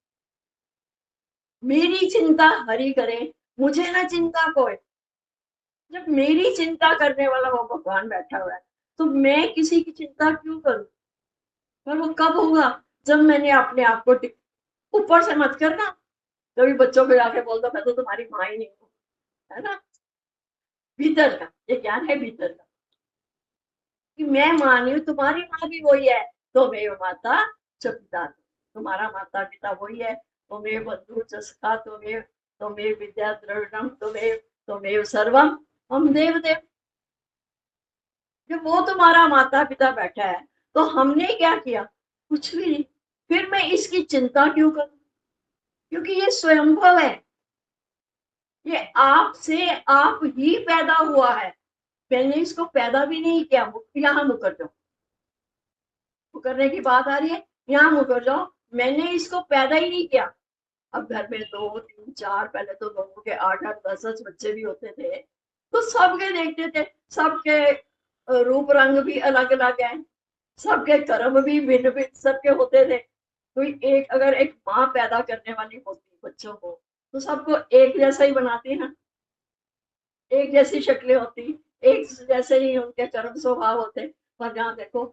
मेरी चिंता हरि करे, मुझे ना चिंता कोई। जब मेरी चिंता करने वाला वो भगवान बैठा हुआ है, तो मैं किसी की चिंता क्यों करूं? पर वो कब होगा? जब मैंने अपने आप को ऊपर से मत करना, कभी बच्चों को जाके बोल दो मैं तो तुम्हारी माँ ही नहीं हूँ, है ना? भीतर का ये ज्ञान है, भीतर का कि मैं माँ नहीं हूँ, तुम्हारी माँ भी वही है। तो मेरे माता च पिता, तुम्हारा माता पिता वही है। तुम्हें बंधु च सखा, तुम्हें विद्या द्रविणम, तुम्हें सर्वम हम देव देव। जब वो तुम्हारा माता पिता बैठा है, तो हमने क्या किया? कुछ भी नहीं। फिर मैं इसकी चिंता क्यों करूं? क्योंकि ये स्वयंभव है। ये आपसे आप ही पैदा हुआ है। मैंने इसको पैदा भी नहीं किया। यहाँ मुकर जाओ, मुकरने की बात आ रही है, यहाँ मुकर जाओ। मैंने इसको पैदा ही नहीं किया। अब घर में 2 3 4, पहले तो लोगों के 8 8 10 10 बच्चे भी होते थे, तो सबके देखते थे। सबके रूप रंग भी अलग अलग है, सबके कर्म भी भिन्न भिन्न सबके होते थे। कोई एक, अगर एक माँ पैदा करने वाली होती बच्चों को, तो सबको एक जैसा ही बनाती ना, एक जैसी शक्लें होती, एक जैसे ही उनके कर्म स्वभाव होते। पर जहाँ देखो,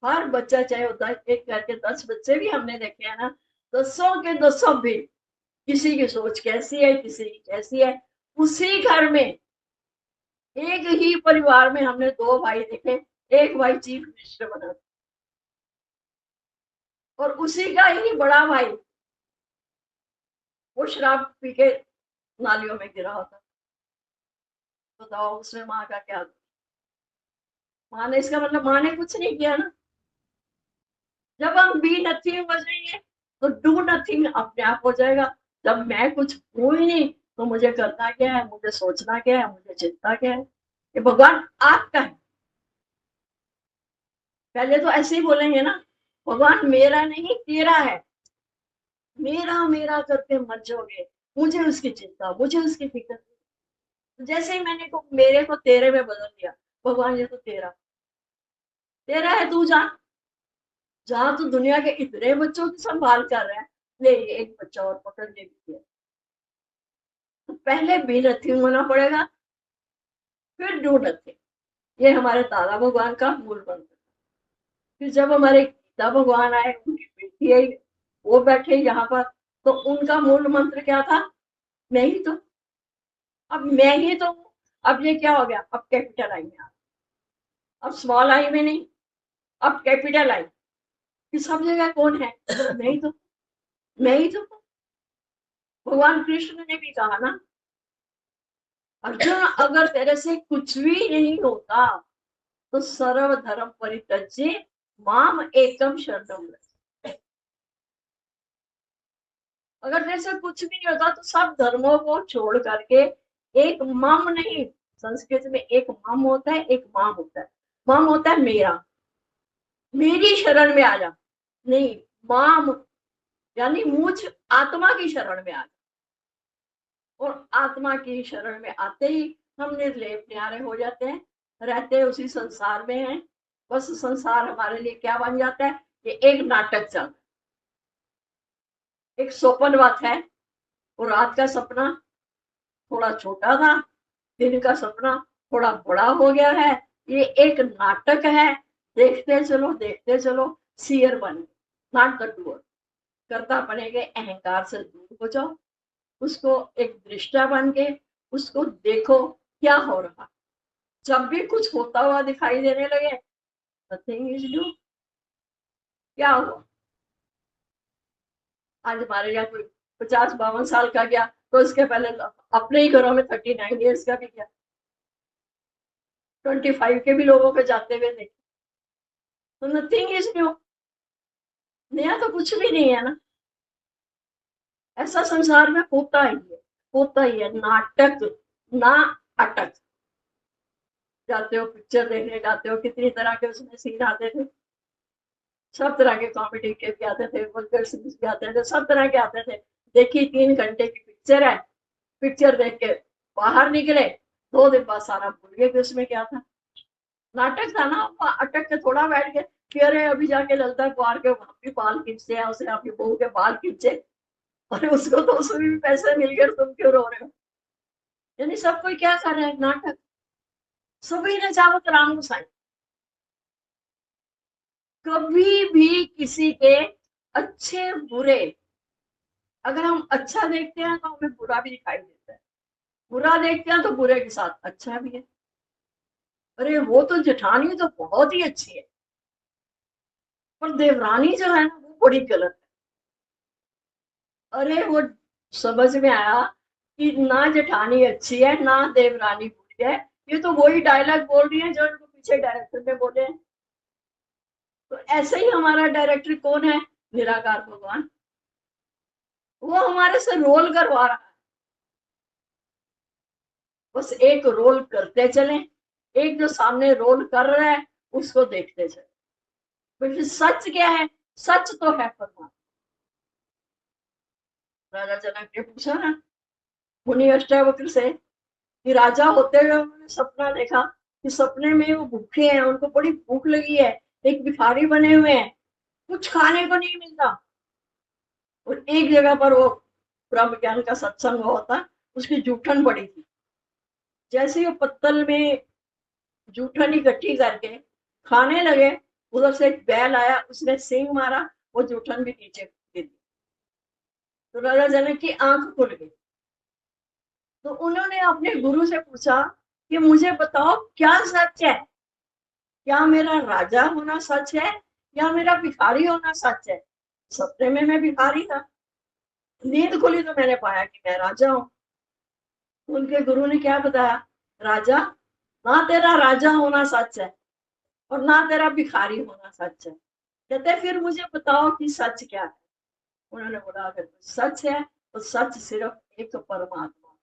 हर बच्चा चाहे होता है, एक घर के 10 बच्चे भी हमने देखे हैं ना, 10 के 10 भी किसी की सोच कैसी है, किसी की कैसी है। उसी घर में, एक ही परिवार में हमने 2 भाई देखे, एक भाई चीफ मिनिस्टर बना, और उसी का ही बड़ा भाई वो शराब पी के नालियों में गिरा होता। बताओ उसमें माँ का क्या? माँ ने, इसका मतलब माँ ने कुछ नहीं किया ना। जब हम बी नथिंग बजेंगे, तो डू नथिंग अपने आप हो जाएगा। जब मैं कुछ हूं ही नहीं, तो मुझे करना क्या है, मुझे सोचना क्या है, मुझे चिंता क्या है? ये भगवान आपका है। पहले तो ऐसे ही बोलेंगे ना, भगवान मेरा नहीं तेरा है। मेरा मेरा करके मत जाओगे, मुझे उसकी चिंता, मुझे उसकी फिक्र। जैसे ही मैंने को मेरे को तेरे में बदल दिया, भगवान ये तो तेरा, तेरा है, तू जा। जहां तू दुनिया के इतने बच्चों की संभाल कर रहा है, ले ये एक बच्चा और पकड़ ले भी। तो पहले बी नथिंग होना पड़ेगा, फिर डू नथिंग। ये हमारे दादा भगवान का मूल मंत्र। फिर जब हमारे गीता भगवान आए, उनकी बेटी आई, वो बैठे यहाँ पर, तो उनका मूल मंत्र क्या था? मैं ही तो। अब मैं ही तो हूँ। अब ये क्या हो गया? अब कैपिटल आई है, अब स्मॉल आई में नहीं, अब कैपिटल आई कि सब जगह कौन है? नहीं तो मैं ही तो। भगवान कृष्ण ने भी कहा ना, अर्जुन अगर तेरे से कुछ भी नहीं होता तो सर्व धर्म परित्यज्य माम एकम शरणम व्रज। अगर तेरे से कुछ भी नहीं होता तो सब धर्मों को छोड़ करके एक मम नहीं, संस्कृत में एक मम होता है, एक माम होता है। मम होता है मेरा, मेरी शरण में आ जा। नहीं, माम यानी मुझ आत्मा की शरण में आ जा। और आत्मा की शरण में आते ही हम निर्लेप न्यारे हो जाते हैं, रहते उसी संसार में हैं। बस संसार हमारे लिए क्या बन जाता है? ये एक नाटक चल, एक स्वप्न बात है। और रात का सपना थोड़ा छोटा था, दिन का सपना थोड़ा बड़ा हो गया है। ये एक नाटक है, देखते चलो देखते चलो। सियर बन, नॉट द डूअर। करता बनेगे, अहंकार से दूर हो जाओ, उसको एक दृष्टा बन के उसको देखो क्या हो रहा। जब भी कुछ होता हुआ दिखाई देने लगे, नथिंग इज न्यू। क्या हुआ? आज हमारे यहाँ कोई 50-52 साल का गया तो इसके पहले अपने ही घरों में 39 ईयर्स का भी गया, 25 के भी लोगों के जाते हुए देखे। तो नथिंग इज न्यू, नया तो कुछ भी नहीं है ना। ऐसा संसार में होता ही है, होता ही है। नाटक ना अटक। जाते हो पिक्चर देखने, जाते हो, कितनी तरह के उसमें सीन आते थे। सब तरह के कॉमेडी के भी आते थे, वल्गर सीन्स भी आते थे, सब तरह के आते थे। देखी 3 घंटे की पिक्चर है, पिक्चर देख के बाहर निकले, 2 दिन बाद सारा भूल गए कि उसमें क्या था। नाटक था ना। अटक के थोड़ा बैठ गए कि अरे अभी जाके ललता कुआर के भी बाल खींचते हैं, उसने अपनी बहू के बाल खींचे और उसको तो उसमें भी पैसे मिल गए, तुम क्यों रो रहे हो? यानी सब कोई क्या कर रहा है? नाटक। सभी ने चावत राम गोसाई। कभी भी किसी के अच्छे बुरे, अगर हम अच्छा देखते हैं तो हमें बुरा भी दिखाई देता है, बुरा देखते हैं तो बुरे के साथ अच्छा भी है। अरे वो तो जेठानी तो बहुत ही अच्छी है, पर देवरानी जो है ना वो बड़ी गलत है। अरे वो समझ में आया कि ना जेठानी अच्छी है ना देवरानी बुरी है। ये तो वही डायलॉग बोल रही है जो इनको पीछे डायरेक्टर ने बोले हैं। तो ऐसे ही हमारा डायरेक्टर कौन है? निराकार भगवान। वो हमारे से रोल करवा रहा है। बस एक रोल करते चले, एक जो सामने रोल कर रहा है उसको देखते चले। फिर सच क्या है? सच तो है परमात्मा। राजा जनक ने पूछा ना मुनि अष्टावक्र से कि राजा होते हुए उन्होंने सपना देखा कि सपने में वो भूखे हैं, उनको बड़ी भूख लगी है, एक भिखारी बने हुए हैं, कुछ खाने को नहीं मिलता। और एक जगह पर वो ब्रह्म ज्ञान का सत्संग होता, उसकी जूठन पड़ी थी। जैसे ही वो पत्तल में जूठन इकट्ठी करके खाने लगे, उधर से एक बैल आया, उसने सींग मारा, वो जूठन भी नीचे गिर गई। तो राजा जनक की आंख खुल गई। तो उन्होंने अपने गुरु से पूछा कि मुझे बताओ क्या सच है? क्या मेरा राजा होना सच है या मेरा भिखारी होना सच है? सपने में मैं भिखारी था, नींद खुली तो मैंने पाया कि मैं राजा हूँ। उनके गुरु ने क्या बताया? राजा, ना तेरा राजा होना सच है और ना तेरा भिखारी होना सच है। कहते फिर मुझे बताओ कि सच क्या है? उन्होंने बोला अगर सच है तो सच सिर्फ एक परमात्मा,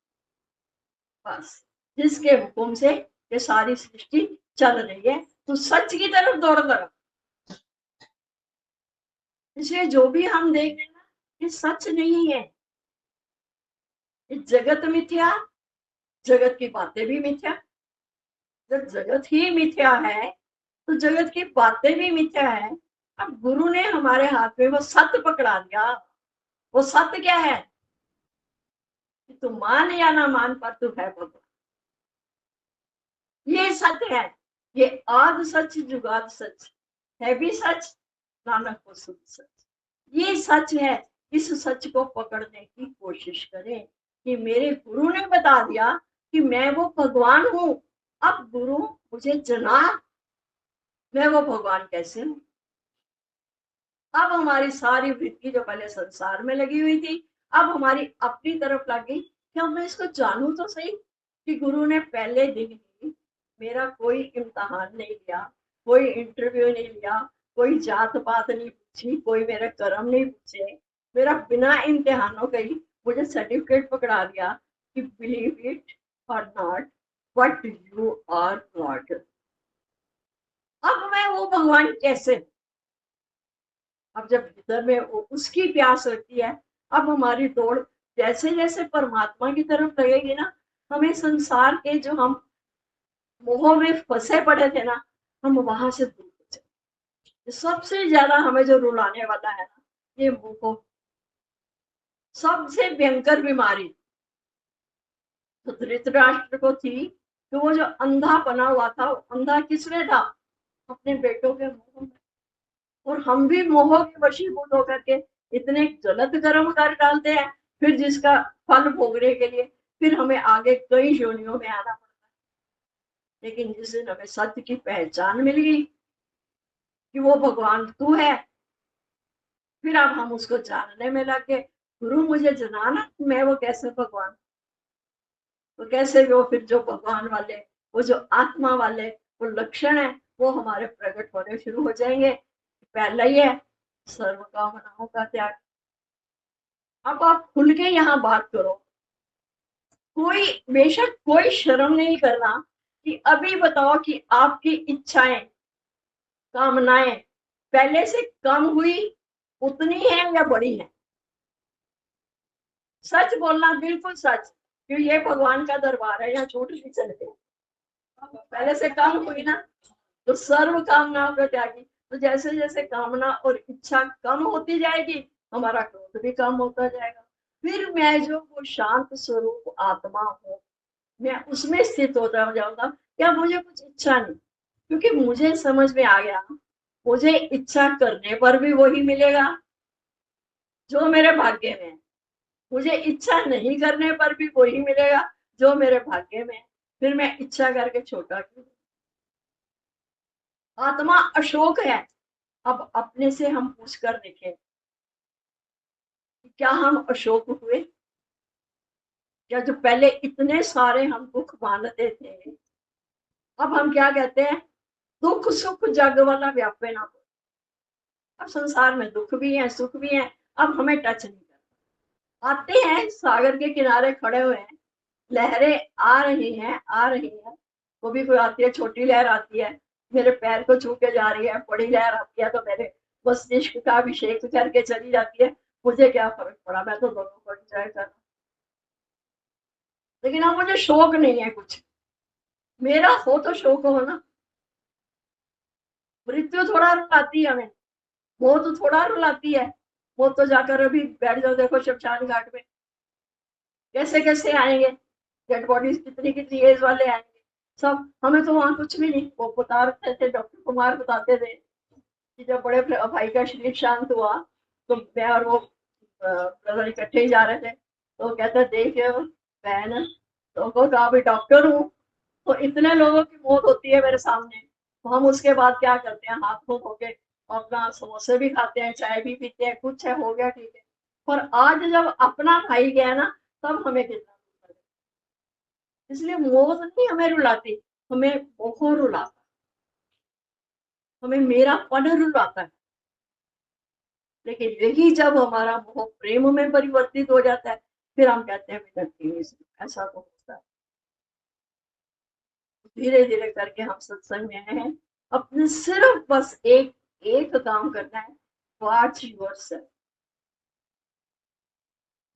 बस, जिसके हुक्म से ये सारी सृष्टि चल रही है। तो सच की तरफ दौड़ लगा। इसलिए जो भी हम देख रहे हैं ना, ये सच नहीं है। ये जगत मिथ्या, जगत की बातें भी मिथ्या। जब जगत ही मिथ्या है तो जगत की बातें भी मिथ्या है। अब गुरु ने हमारे हाथ में वो सत्य पकड़ा दिया। वो सत्य क्या है? कि तू मान या ना मान, पर तू है भगवान। ये सत्य है। ये आद सच जुगाद सच है भी सच, नानक को शुद्ध सच। ये सच है। इस सच को पकड़ने की कोशिश करें कि मेरे गुरु ने बता दिया कि मैं वो भगवान हूं। अब गुरु मुझे जना मैं वो भगवान कैसे हूं? अब हमारी सारी वृत्ति जो पहले संसार में लगी हुई थी, अब हमारी अपनी तरफ लग गई कि अब मैं इसको जानूं तो सही, कि गुरु ने पहले दिन ही मेरा कोई इम्तहान नहीं लिया, कोई इंटरव्यू नहीं लिया, कोई जात पात नहीं पूछी, कोई मेरे कर्म नहीं पूछे, मेरा बिना इम्तिहानों के ही मुझे सर्टिफिकेट पकड़ा दिया कि बिलीव इट और not, but you are God. अब मैं वो भगवान कैसे? अब जब भीतर में उसकी प्यास लगती है, अब हमारी दौड़ जैसे जैसे परमात्मा की तरफ लगेगी ना, हमें संसार के जो हम मोह में फंसे पड़े थे ना, हम वहां से दूर हो जाए। सबसे ज्यादा हमें जो रुलाने वाला है ना, ये मोह, सबसे भयंकर बीमारी तो धृतराष्ट्र को थी, कि वो जो अंधा बना हुआ था, अंधा किसमें था? अपने बेटों के मोह में। और हम भी मोह के वशीभूत होकर के इतने गलत कर्म कर डालते हैं, फिर जिसका फल भोगने के लिए फिर हमें आगे कई योनियों में आना पड़ता है। लेकिन जिस दिन हमें सत्य की पहचान मिल गई कि वो भगवान तू है, फिर अब हम उसको जानने में लग गए। गुरु मुझे जनाना, मैं वो कैसे भगवान, तो कैसे वो फिर जो भगवान वाले, वो जो आत्मा वाले वो लक्षण है, वो हमारे प्रकट होने शुरू हो जाएंगे। पहला ही है सर्व कामनाओं का त्याग। अब आप खुल के यहाँ बात करो, कोई बेशक कोई शर्म नहीं करना, कि अभी बताओ कि आपकी इच्छाएं, कामनाएं पहले से कम हुई, उतनी है या बढ़ी है? सच बोलना, बिल्कुल सच, क्योंकि ये भगवान का दरबार है, यहाँ झूठ नहीं चलते। पहले से कम हुई ना, तो सर्व कामनाओं का त्यागी। तो जैसे जैसे कामना और इच्छा कम होती जाएगी, हमारा क्रोध भी कम होता जाएगा। फिर मैं जो वो शांत स्वरूप आत्मा हूँ, मैं उसमें स्थित होता जाऊंगा। क्या मुझे कुछ इच्छा नहीं, क्योंकि मुझे समझ में आ गया, मुझे इच्छा करने पर भी वही मिलेगा जो मेरे भाग्य में है, मुझे इच्छा नहीं करने पर भी वही मिलेगा जो मेरे भाग्य में है। फिर मैं इच्छा करके छोटा क्यों? आत्मा अशोक है। अब अपने से हम पूछ कर देखें, क्या हम अशोक हुए? क्या जो पहले इतने सारे हम दुख मानते थे, अब हम क्या कहते हैं? दुख सुख जग वाला व्यापे ना हो। अब संसार में दुख भी है, सुख भी है, अब हमें टच नहीं करता। आते हैं, सागर के किनारे खड़े हुए हैं, लहरें आ रही हैं, आ रही हैं, वो भी कोई आती है, छोटी लहर आती है, मेरे पैर को छू के जा रही है, बड़ी लहर आती है तो मेरे मस्तिष्क का अभिषेक करके चली जाती है। मुझे क्या फर्क पड़ा, मैं तो दोनों को एंजॉय कर रहा हूँ। लेकिन अब मुझे शौक नहीं है कुछ, मेरा हो तो शौक हो ना। मृत्यु थोड़ा रुलाती है हमें, वो तो थोड़ा रुलाती है। वो तो जाकर अभी बैठ जाओ, देखो शमशान घाट में कैसे कैसे आएंगे, डेड बॉडीज कितनी कितनी एज वाले आएंगे सब। हमें तो वहां कुछ भी नहीं, वो बता रहे थे, डॉक्टर कुमार बताते थे कि जब बड़े भाई का शरीर शांत हुआ, तो मैं और वो ब्रदर इकट्ठे ही जा रहे थे, तो कहते देख बहन, तो कहा अभी डॉक्टर हूँ, तो इतने लोगों की मौत होती है मेरे सामने, तो हम उसके बाद क्या करते हैं? हाथ मुंह धो के अपना समोसे भी खाते हैं, चाय भी पीते हैं, कुछ है हो गया ठीक है। पर आज जब अपना भाई गया ना, तब हमें कितना दुख लगा। इसलिए मौत नहीं हमें रुलाती, हमें मोह रुलाता, हमें मेरा पन रुलाता है। लेकिन यही जब हमारा मोह प्रेम में परिवर्तित हो जाता है, फिर हम कहते हैं विरक्ति नहीं, ऐसा तो होता है। धीरे धीरे करके हम सत्संग में आए हैं, अपने सिर्फ बस एक एक काम करना है, वॉच योरसेल्फ।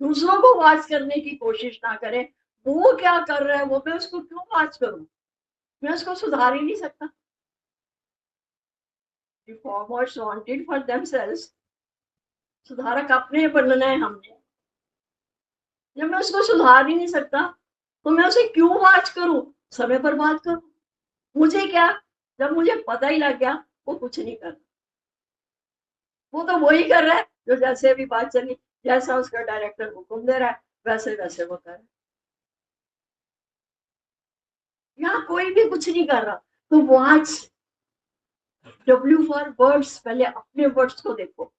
दूसरों को वॉच करने की कोशिश ना करें, वो क्या कर रहा है, वो मैं उसको क्यों वॉच करूं? मैं उसको सुधार ही नहीं सकता। रिफॉर्मर्स वांटेड फॉर देमसेल्व्स, सुधारक अपने बनना है हमने। जब मैं उसको सुधार ही नहीं सकता, तो मैं उसे क्यों वॉच करूं, समय पर बात करूं? मुझे क्या, जब मुझे पता ही लग गया वो कुछ नहीं कर, वो तो वही कर रहा है जो जैसे अभी बात चली, जैसा उसका डायरेक्टर हुक्म दे रहा है वैसे वैसे वो कर रहा है। यहाँ कोई भी कुछ नहीं कर रहा, तो वॉच W फॉर वर्ड्स, पहले अपने वर्ड्स को देखो,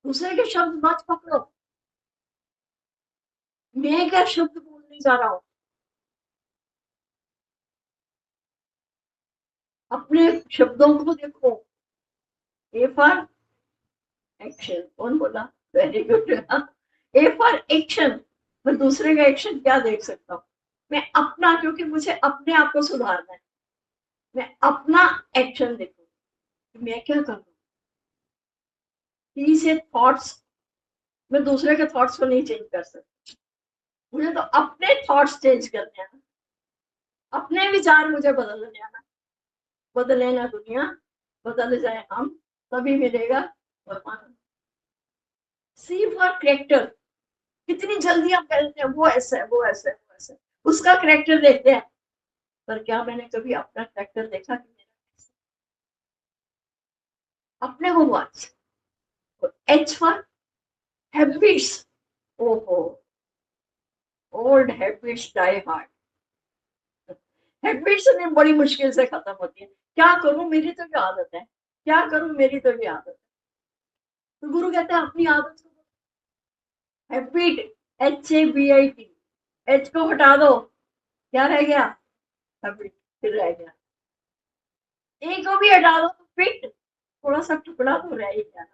दूसरे के शब्द मत पकड़ो। मैं क्या शब्द बोलने जा रहा हूं, अपने शब्दों को देखो। ए फॉर एक्शन, कौन बोला? Very good. A for action, मैं दूसरे का एक्शन क्या देख सकता हूँ? मैं अपना, क्योंकि मुझे अपने आप को सुधारना है, मैं अपना एक्शन देखूं, मैं क्या करूँ। टी से थॉट्स, मैं दूसरे के थॉट्स को नहीं चेंज कर सकती, मुझे तो अपने थॉट्स चेंज करने हैं, अपने विचार मुझे बदलने हैं। बदले ना दुनिया, बदल जाए हम, तभी मिलेगा भगवान। सी फॉर करेक्टर, कितनी जल्दी हम कहते हैं वो ऐसा है, वो ऐसा है, वो ऐसा है, उसका करेक्टर देखते हैं, पर क्या मैंने कभी अपना करेक्टर देखा कि मेरा अपने को वॉच। एच फॉर हैबिट्स, ओहो, old habits die hard. Habits में बड़ी मुश्किल से खत्म होती है। क्या करूं, मेरी तो ये आदत है, क्या करूं, मेरी तो ये आदत है। तो गुरु कहते हैं अपनी आदत को, हैबिट, HABIT, एच को हटा दो, क्या रह गया? हैबिट, फिर रह गया। ए को भी हटा दो तो फिट, थोड़ा सा टुकड़ा तो रह ही गया।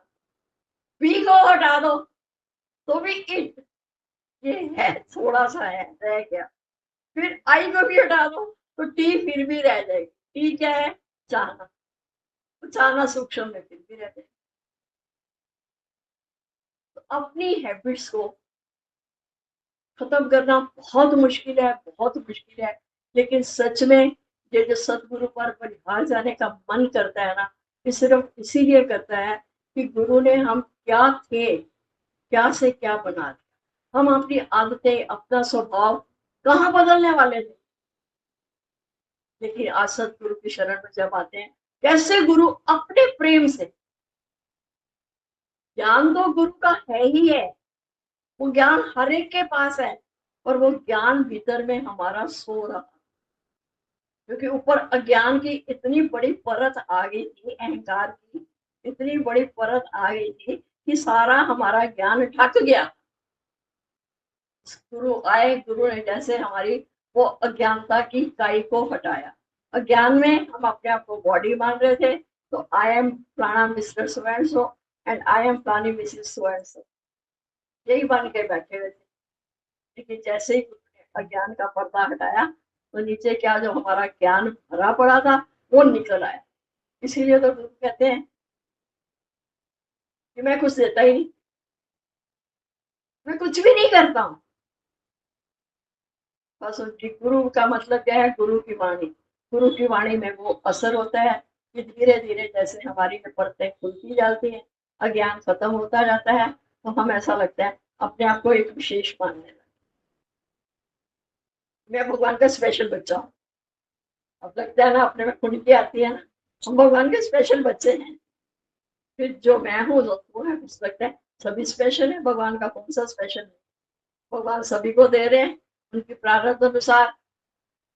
बी को हटा दो तो भी इट, ये है, थोड़ा सा है, रह गया। फिर आई को भी हटा दो तो टी फिर भी रह जाएगी। टी क्या है? चाहना, तो चाहना सूक्ष्म में फिर भी रहते हैं। तो अपनी हैबिट्स को खत्म करना बहुत मुश्किल है, बहुत मुश्किल है। लेकिन सच में ये जो सतगुरु पर परिहार जाने का मन करता है ना, ये सिर्फ इसीलिए करता है कि गुरु ने हम क्या थे, क्या से क्या बना दिया। हम अपनी आदतें, अपना स्वभाव कहाँ बदलने वाले थे, लेकिन आज सतगुरु की शरण में जब आते हैं, कैसे गुरु अपने प्रेम से, ज्ञान तो गुरु का है ही है, वो ज्ञान हर एक के पास है, और वो ज्ञान भीतर में हमारा सो रहा, क्योंकि ऊपर अज्ञान की इतनी बड़ी परत आ गई थी, अहंकार की इतनी बड़ी परत आ गई थी कि सारा हमारा ज्ञान ढक गया। गुरु आए, गुरु ने जैसे हमारी वो अज्ञानता की काई को हटाया। अज्ञान में हम अपने आप को बॉडी मान रहे थे, तो आई एम प्राणा mister so and so, and I am प्राणी मिसेस सो एंड सो, यही बन के बैठे हुए थे। लेकिन जैसे ही गुरु ने अज्ञान का पर्दा हटाया, तो नीचे क्या जो हमारा ज्ञान भरा पड़ा था वो निकल आया। इसीलिए तो गुरु कहते हैं कि मैं कुछ देता ही नहीं, मैं कुछ भी नहीं करता हूँ। बस उनकी गुरु का मतलब क्या है? गुरु की वाणी, गुरु की वाणी में वो असर होता है कि धीरे धीरे जैसे हमारी परतें खुलती जाती हैं, अज्ञान खत्म होता जाता है, तो हम ऐसा लगता है अपने आप को एक विशेष मानने लगे, मैं भगवान का स्पेशल बच्चा हूँ। अब लगता है ना, अपने में खुनकी आती है ना, हम भगवान के स्पेशल बच्चे हैं। फिर जो मैं हूँ वो है, मुझे लगता है सभी स्पेशल है, भगवान का कौन सा स्पेशल है? भगवान सभी को दे रहे हैं उनकी प्रारब्ध अनुसार।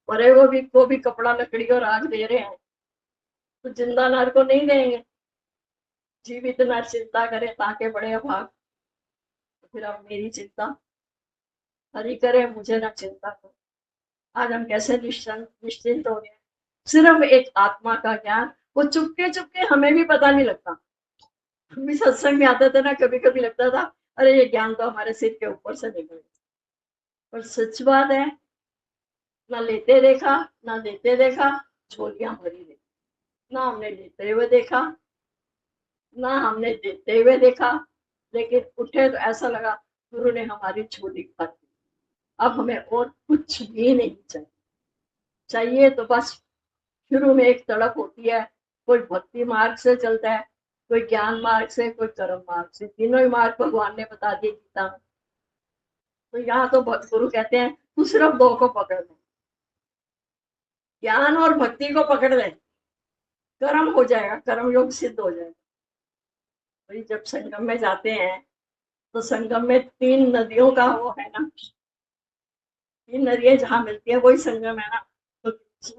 मरे को भी कपड़ा, लकड़ी और आग दे रहे हैं, तो जिंदा नर को नहीं देंगे? जीवित नर चिंता करे ताके बड़े अभाग, तो फिर अब मेरी चिंता हरि करे, मुझे ना चिंता करो। आज हम कैसे निश्चिंत हो गए, सिर्फ एक आत्मा का ज्ञान, वो चुपके चुपके, हमें भी पता नहीं लगता। हम भी सत्संग में आते थे ना, कभी कभी लगता था अरे ये ज्ञान तो हमारे सिर के ऊपर से निकल, पर सच बात है, ना लेते देखा, ना देते देखा, झोलियां भरी देखी, ना हमने लेते हुए देखा, ना हमने देते हुए देखा। लेकिन उठे तो ऐसा लगा गुरु ने हमारी झोली भर दी, अब हमें और कुछ भी नहीं चाहिए। चाहिए तो बस, शुरू में एक तड़प होती है, कोई भक्ति मार्ग से चलता है, कोई ज्ञान मार्ग से, कोई कर्म मार्ग से, तीनों ही मार्ग भगवान ने बता दिए गीता में। तो यहाँ तो गुरु कहते हैं तू सिर्फ दो को पकड़ ले, ज्ञान और भक्ति को पकड़ ले, कर्म हो जाएगा, कर्म योग सिद्ध हो जाएगा। वही जब संगम में जाते हैं, तो संगम में तीन नदियों का वो है ना, तीन नदियां जहाँ मिलती है वही संगम है ना। तो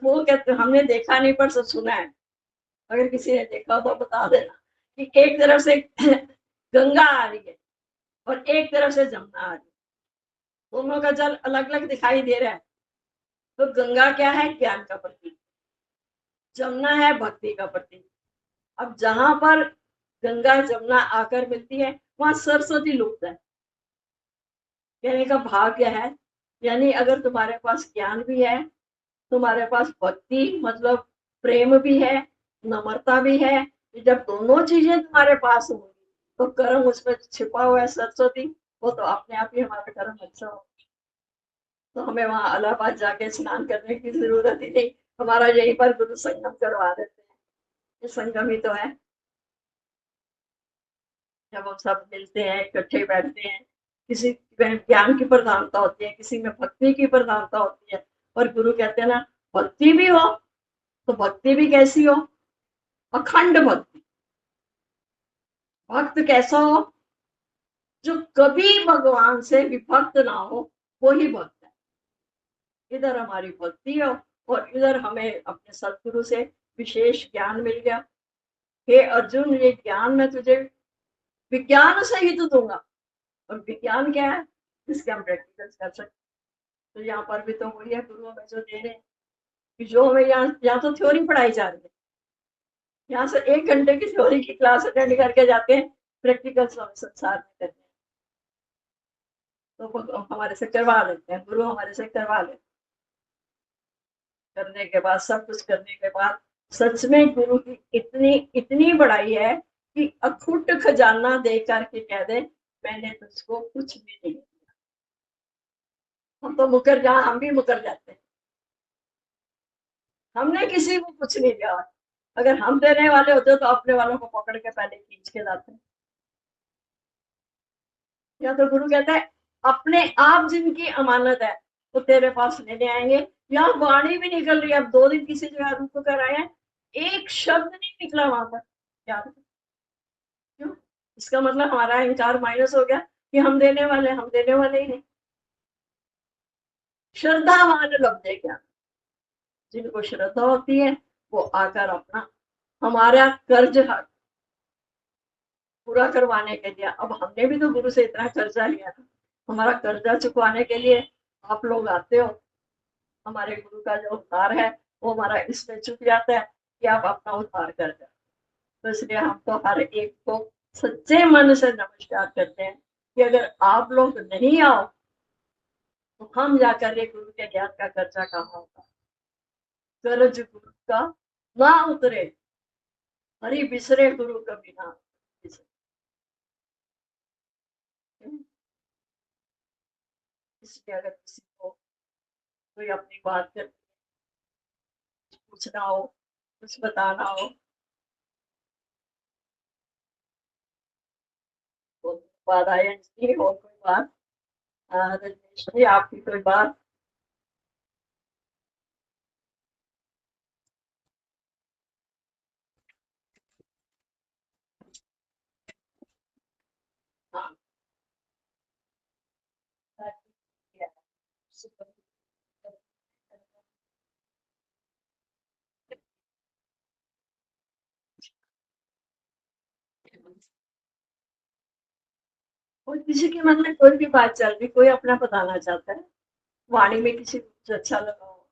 वो कहते हमने देखा नहीं पर सब सुना है, अगर किसी ने देखा तो बता देना कि एक तरफ से गंगा आ रही है और एक तरफ से जमुना आ रही है, दोनों का जल अलग अलग दिखाई दे रहा है। तो गंगा क्या है? ज्ञान का प्रतीक। जमुना है भक्ति का प्रतीक। अब जहां पर गंगा जमुना आकर मिलती है वहां सरस्वती लुप्त है। कहने का भाव क्या है? यानी अगर तुम्हारे पास ज्ञान भी है, तुम्हारे पास भक्ति मतलब प्रेम भी है, नम्रता भी है, जब दोनों चीजें तुम्हारे पास होंगी तो कर्म उसमें छिपा हुआ है सरस्वती, वो तो अपने आप ही हमारा कर्म अच्छा हो। तो हमें वहां इलाहाबाद जाके स्नान करने की जरूरत ही नहीं, हमारा यहीं पर गुरु संगम करवा देते हैं। ये संगम ही तो है, जब हम सब मिलते हैं इकट्ठे बैठते हैं। किसी में ज्ञान की प्रधानता होती है, किसी में भक्ति की प्रधानता होती है। और गुरु कहते हैं ना, भक्ति भी हो तो भक्ति भी कैसी हो? अखंड भक्ति। भक्त कैसा हो? जो कभी भगवान से विभक्त ना हो, वो ही भक्त है। इधर हमारी भक्ति हो और इधर हमें अपने सदगुरु से विशेष ज्ञान मिल गया। हे अर्जुन, ये ज्ञान मैं तुझे विज्ञान से ही तो दूंगा। और विज्ञान क्या है? जिसके हम प्रैक्टिकल कर सकते। तो यहाँ पर भी तो वही है, गुरु हमें जो दे रहे हैं कि जो हमें यहाँ तो थ्योरी पढ़ाई जा रही है, यहाँ से 1 घंटे की थ्योरी की क्लास अटेंड करके जाते हैं, प्रैक्टिकल संसार में करते हैं। तो हमारे से करवा लेते हैं, गुरु हमारे से करवा लेते हैं। करने के बाद, सब कुछ करने के बाद, सच में गुरु की इतनी इतनी बड़ाई है कि अखुट खजाना दे करके कह दे मैंने तुझको कुछ भी नहीं दिया। हम तो मुकर जा, हम भी मुकर जाते हैं। हमने किसी को कुछ नहीं दिया। अगर हम देने वाले होते तो अपने वालों को पकड़ के पहले खींच के लाते। या तो गुरु कहता है अपने आप जिनकी अमानत है वो तेरे पास लेने आएंगे। यहाँ वाणी भी निकल रही है, अब 2 दिन किसी जगह रुक कर आए हैं, एक शब्द नहीं निकला वहां पर। याद क्यों? इसका मतलब हमारा अहंकार माइनस हो गया कि हम देने वाले, हम देने वाले ही नहीं। श्रद्धावान लोग देगा, जिनको श्रद्धा होती है वो आकर अपना हमारा कर्ज पूरा करवाने के लिए। अब हमने भी तो गुरु से इतना कर्जा लिया था, हमारा कर्जा चुकवाने के लिए आप लोग आते हो। हमारे गुरु का जो उद्धार है वो हमारा इसमें चुक जाता है कि आप अपना उद्धार कर जाए। तो इसलिए हम तो हर एक को सच्चे मन से नमस्कार करते हैं कि अगर आप लोग नहीं आओ तो हम जाकर ये गुरु के ज्ञान का कर्जा कहाँ होगा। कर्ज गुरु का ना उतरे, हरि बिसरे गुरु कभी ना बिसरे। इसलिए अगर किसी को कोई अपनी बात कर पूछना हो, कुछ बताना हो, तो बात आए नहीं हो कोई बात। रजनीश जी आपकी कोई बात? हाँ, कोई किसी के मन में कोई भी बात चल रही, कोई अपना बताना चाहता है, वाणी में किसी को कुछ अच्छा लगा हो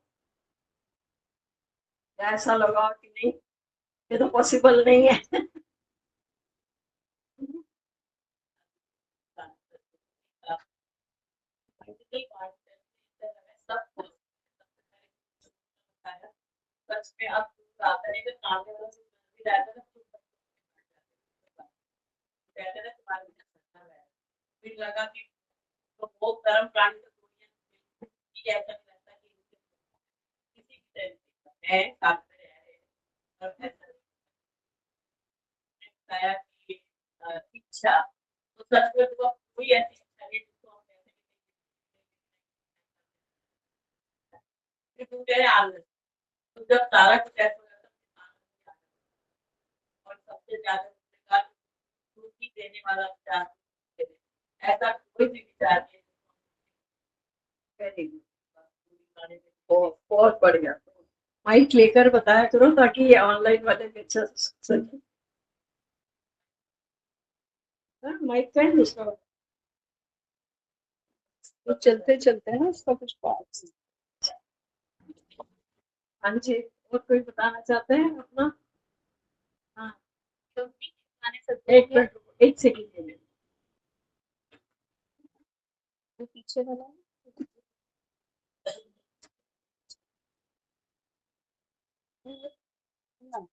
या ऐसा लगा हो कि नहीं ये तो पॉसिबल नहीं है। सच में अब लगा कि तो वो कर्म प्राणी तो ऐसा नहीं लगता कि किसी भी तरीके है साथ में रह रहे हैं और ऐसा बताया कि इच्छा तो सच में तो कोई ऐसी इच्छा नहीं जिसको हम कहते हैं कि तुम आनंद। तो जब सारा कुछ ऐसा हो जाता है और सबसे ज्यादा दुखी देने वाला विचार ऐसा कोई भी विचार नहीं। बहुत बहुत बढ़िया। माइक लेकर बताया करो ताकि ये ऑनलाइन वाले भी अच्छा सुन सके। हाँ, माइक का है दूसरा वाला। तो चलते चलते है ना उसका कुछ पार्ट। हाँ जी, और कोई बताना चाहते हैं अपना? हाँ, तो गाने सकते एक हैं मिनट, एक सेकंड। जो पीछे वाला है। ना।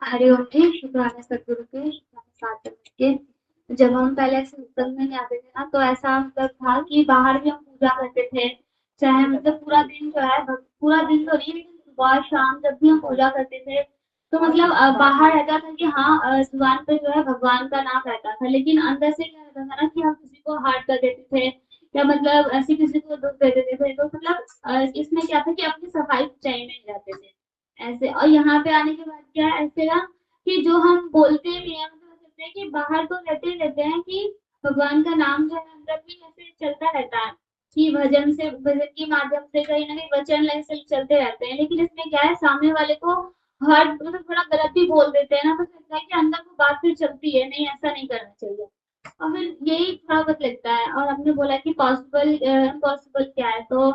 हरिओम जी, शुक्राने सदगुरु के, शुक्राने साथ के। जब हम पहले सत्संग में नहीं आते थे ना, तो ऐसा मतलब था कि बाहर भी हम पूजा करते थे, चाहे मतलब पूरा दिन जो है, पूरा दिन तो नहीं, लेकिन सुबह शाम जब भी हम पूजा करते थे, तो मतलब बाहर रहता था कि हाँ, जुबान पे जो है भगवान का नाम रहता था, लेकिन अंदर से क्या रहता था ना कि हम किसी को हर्ट कर देते थे, या मतलब ऐसे किसी को दुख दे देते थे, तो मतलब इसमें क्या था कि अपनी सफाई सच्चाई में नहीं रहते थे ऐसे। और यहाँ पे आने के बाद क्या है ऐसे ना कि जो हम बोलते भी हैं, मतलब ऐसा लगता है कि बाहर तो रहते ही रहते हैं कि भगवान का नाम जो है अंदर भी ऐसे चलता रहता है कि भजन से, भजन के माध्यम से कहीं ना कहीं वचन ऐसे चलते रहते हैं, लेकिन इसमें क्या है, सामने वाले को हर मतलब थोड़ा गलत भी बोल देते हैं ना, तो लगता है कि अंदर वो बात फिर चलती है, नहीं ऐसा नहीं करना चाहिए। और फिर यही थोड़ा बहुत लगता है। और हमने बोला कि पॉसिबल इम्पॉसिबल क्या है, तो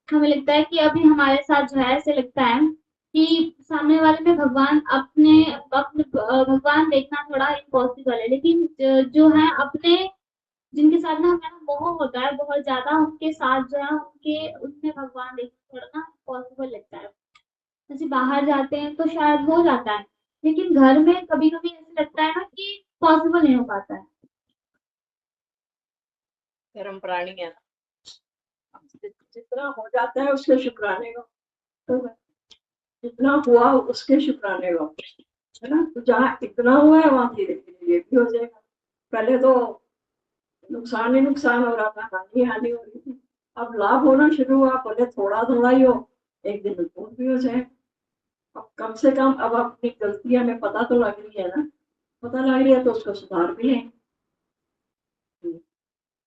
हमें लगता है कि अभी हमारे साथ जो है ऐसे लगता है कि सामने वाले में भगवान अपने अपने भगवान देखना थोड़ा इम्पॉसिबल है, लेकिन जो है अपने जिनके साथ ना हमारा मोह होता है बहुत ज्यादा, उनके साथ जो है उनके उनमें भगवान देखना थोड़ा ना पॉसिबल लगता है। जैसे बाहर जाते हैं तो शायद हो जाता है, लेकिन घर में कभी कभी ऐसे लगता है ना कि पॉसिबल नहीं हो पाता है। कर्म प्राणी है ना, जितना हो जाता है उसके शुक्राने का, तो जितना हुआ उसके शुक्राने का, है ना। तो जहाँ इतना हुआ है वहां धीरे धीरे ये भी हो जाएगा। पहले तो नुकसान ही नुकसान हो रहा था, हानि हानि हो रही थी। अब लाभ होना शुरू हुआ, भले थोड़ा थोड़ा ही हो, एक दिन रिपोर्ट भी हो जाए। अब कम से कम अब अपनी गलतियां हमें पता तो लग रही है ना, पता लग रही है तो उसको सुधार भी लें।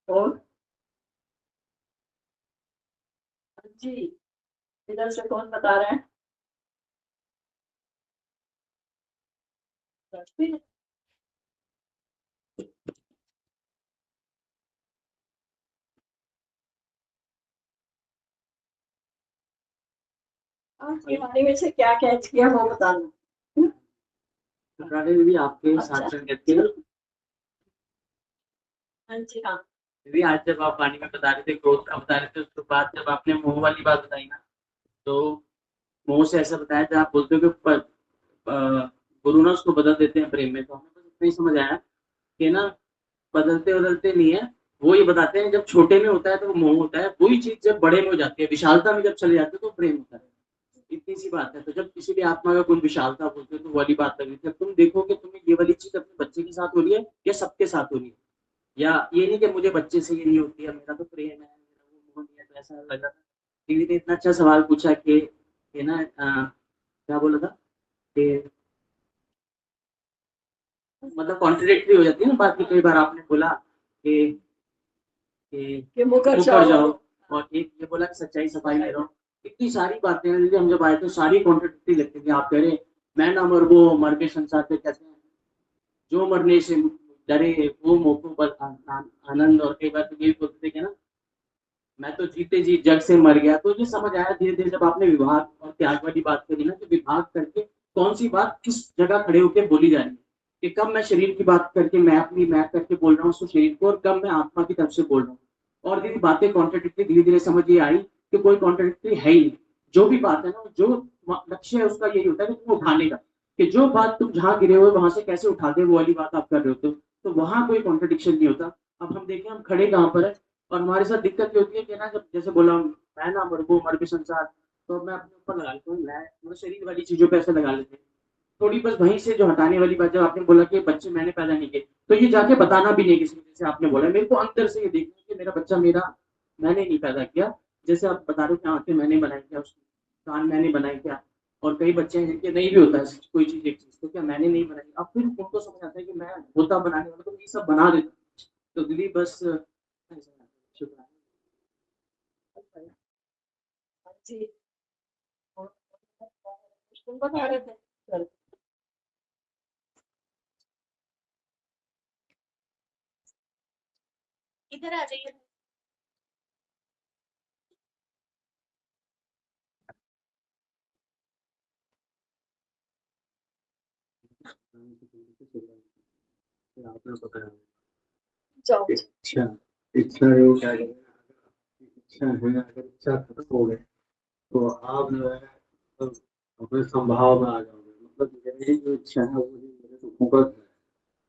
और जी, इधर से कौन बता रहे हैं? कहानी में से क्या कैच किया वो बताना। भी आपके साथ अच्छा। संगत के। हाँ जी, हाँ। दीदी आज जब आप वाणी में बता रहे थे, ग्रोथ का बता रहे थे, उसके बाद जब आपने मोह वाली बात बताई ना, तो मोह से ऐसा बताया जब आप बोलते हो कि गुरु ना उसको बदल देते हैं प्रेम में, तो हमें बस इतना ही समझ आया कि ना बदलते बदलते नहीं है, वो ये बताते हैं जब छोटे में होता है तो वो मोह होता है, वही चीज जब बड़े में हो जाती है, विशालता में जब चले जाते हैं तो प्रेम होता है। इतनी सी बात है। तो जब किसी भी आत्मा का गुण विशालता बोलते हो तो वो वाली बात लग रही थी। अब तुम देखो कि तुम्हें ये वाली चीज अपने बच्चे के साथ हो रही है या सबके साथ हो रही है, या ये नहीं कि मुझे बच्चे से ये नहीं होती है, मेरा तो प्रेम है, मेरा वो मोह नहीं है, तो ऐसा लगा। दीदी ने इतना अच्छा सवाल पूछा कि ना क्या बोला था कि मतलब कॉन्ट्रडिक्टरी हो जाती है ना बात, की कई बार आपने बोला कि मुकर मुकर जाओ। जाओ, और एक ये बोला कि सच्चाई सफाई में रहो। इतनी सारी बातें हैं, हम जब आए तो सारी कॉन्ट्रडिक्टरी लगती थी। आप कह रहे मैं ना मर वो मर के संसार पे कैसे हैं, जो मरने से डरे वो मोको पर आनंद, और कई बार तो ये बोलते थे कि ना मैं तो जीते जी जग से मर गया। तो ये समझ आया धीरे धीरे जब आपने विभाग और त्याग वाली बात करी ना, कि विभाग करके कौन सी बात किस जगह खड़े होकर बोली जा रही है, कि कब मैं शरीर की बात करके मैं अपनी मैं करके बोल रहा हूँ उसको शरीर को, और कब मैं आत्मा की तरफ से बोल रहा हूँ। और दीदी बातें कॉन्ट्रडिक्टरी धीरे धीरे समझ ये आई कि कोई कॉन्ट्रडिक्टरी है ही नहीं। जो भी बात है ना, जो लक्ष्य है उसका यही होता है कि तुम उठाने का, कि जो बात तुम जहां गिरे हुए वहां से कैसे उठा दे, वो वाली बात आप कर रहे होते हो। तो वहां कोई कॉन्ट्रडिक्शन नहीं होता। अब हम देखें हम खड़े कहाँ पर है, और हमारे साथ दिक्कत ये होती है कि ना जब जैसे बोला मैं ना मर वो मर के संसार, तो मैं अपने ऊपर लगा लेता हूँ, मैं मतलब शरीर वाली चीजों पे ऐसे लगा लेते हैं थोड़ी। बस वहीं से जो हटाने वाली बात, जब आपने बोला कि बच्चे मैंने पैदा नहीं किए, तो ये जाके बताना भी नहीं किसी को। जैसे आपने बोला मेरे को अंदर से ये देखना है कि मेरा बच्चा मेरा, मैंने नहीं पैदा किया। जैसे आप बता रहे हो कि आंखें मैंने बनाई क्या, उसकी कान मैंने बनाई क्या, और कई बच्चे हैं जिनके नहीं भी होता है कोई चीज एक चीज तो क्या मैंने नहीं बनाई, अब फिर उनको समझ आता है कि मैं होता बनाने वाला तो ये सब बना देता। तो दीदी बस शुक्रिया। हाँ जी। और तुम बता रहे थे चल। इधर आ जाइए। आपने बताया जाओ। इच्छा, इच्छा जो क्या कहते हैं, इच्छा है अगर इच्छा खत्म हो गई तो आप जो है मतलब अपने संभाव में आ जाओगे, मतलब मेरी जो इच्छा है वो ही मेरे को फोकस है।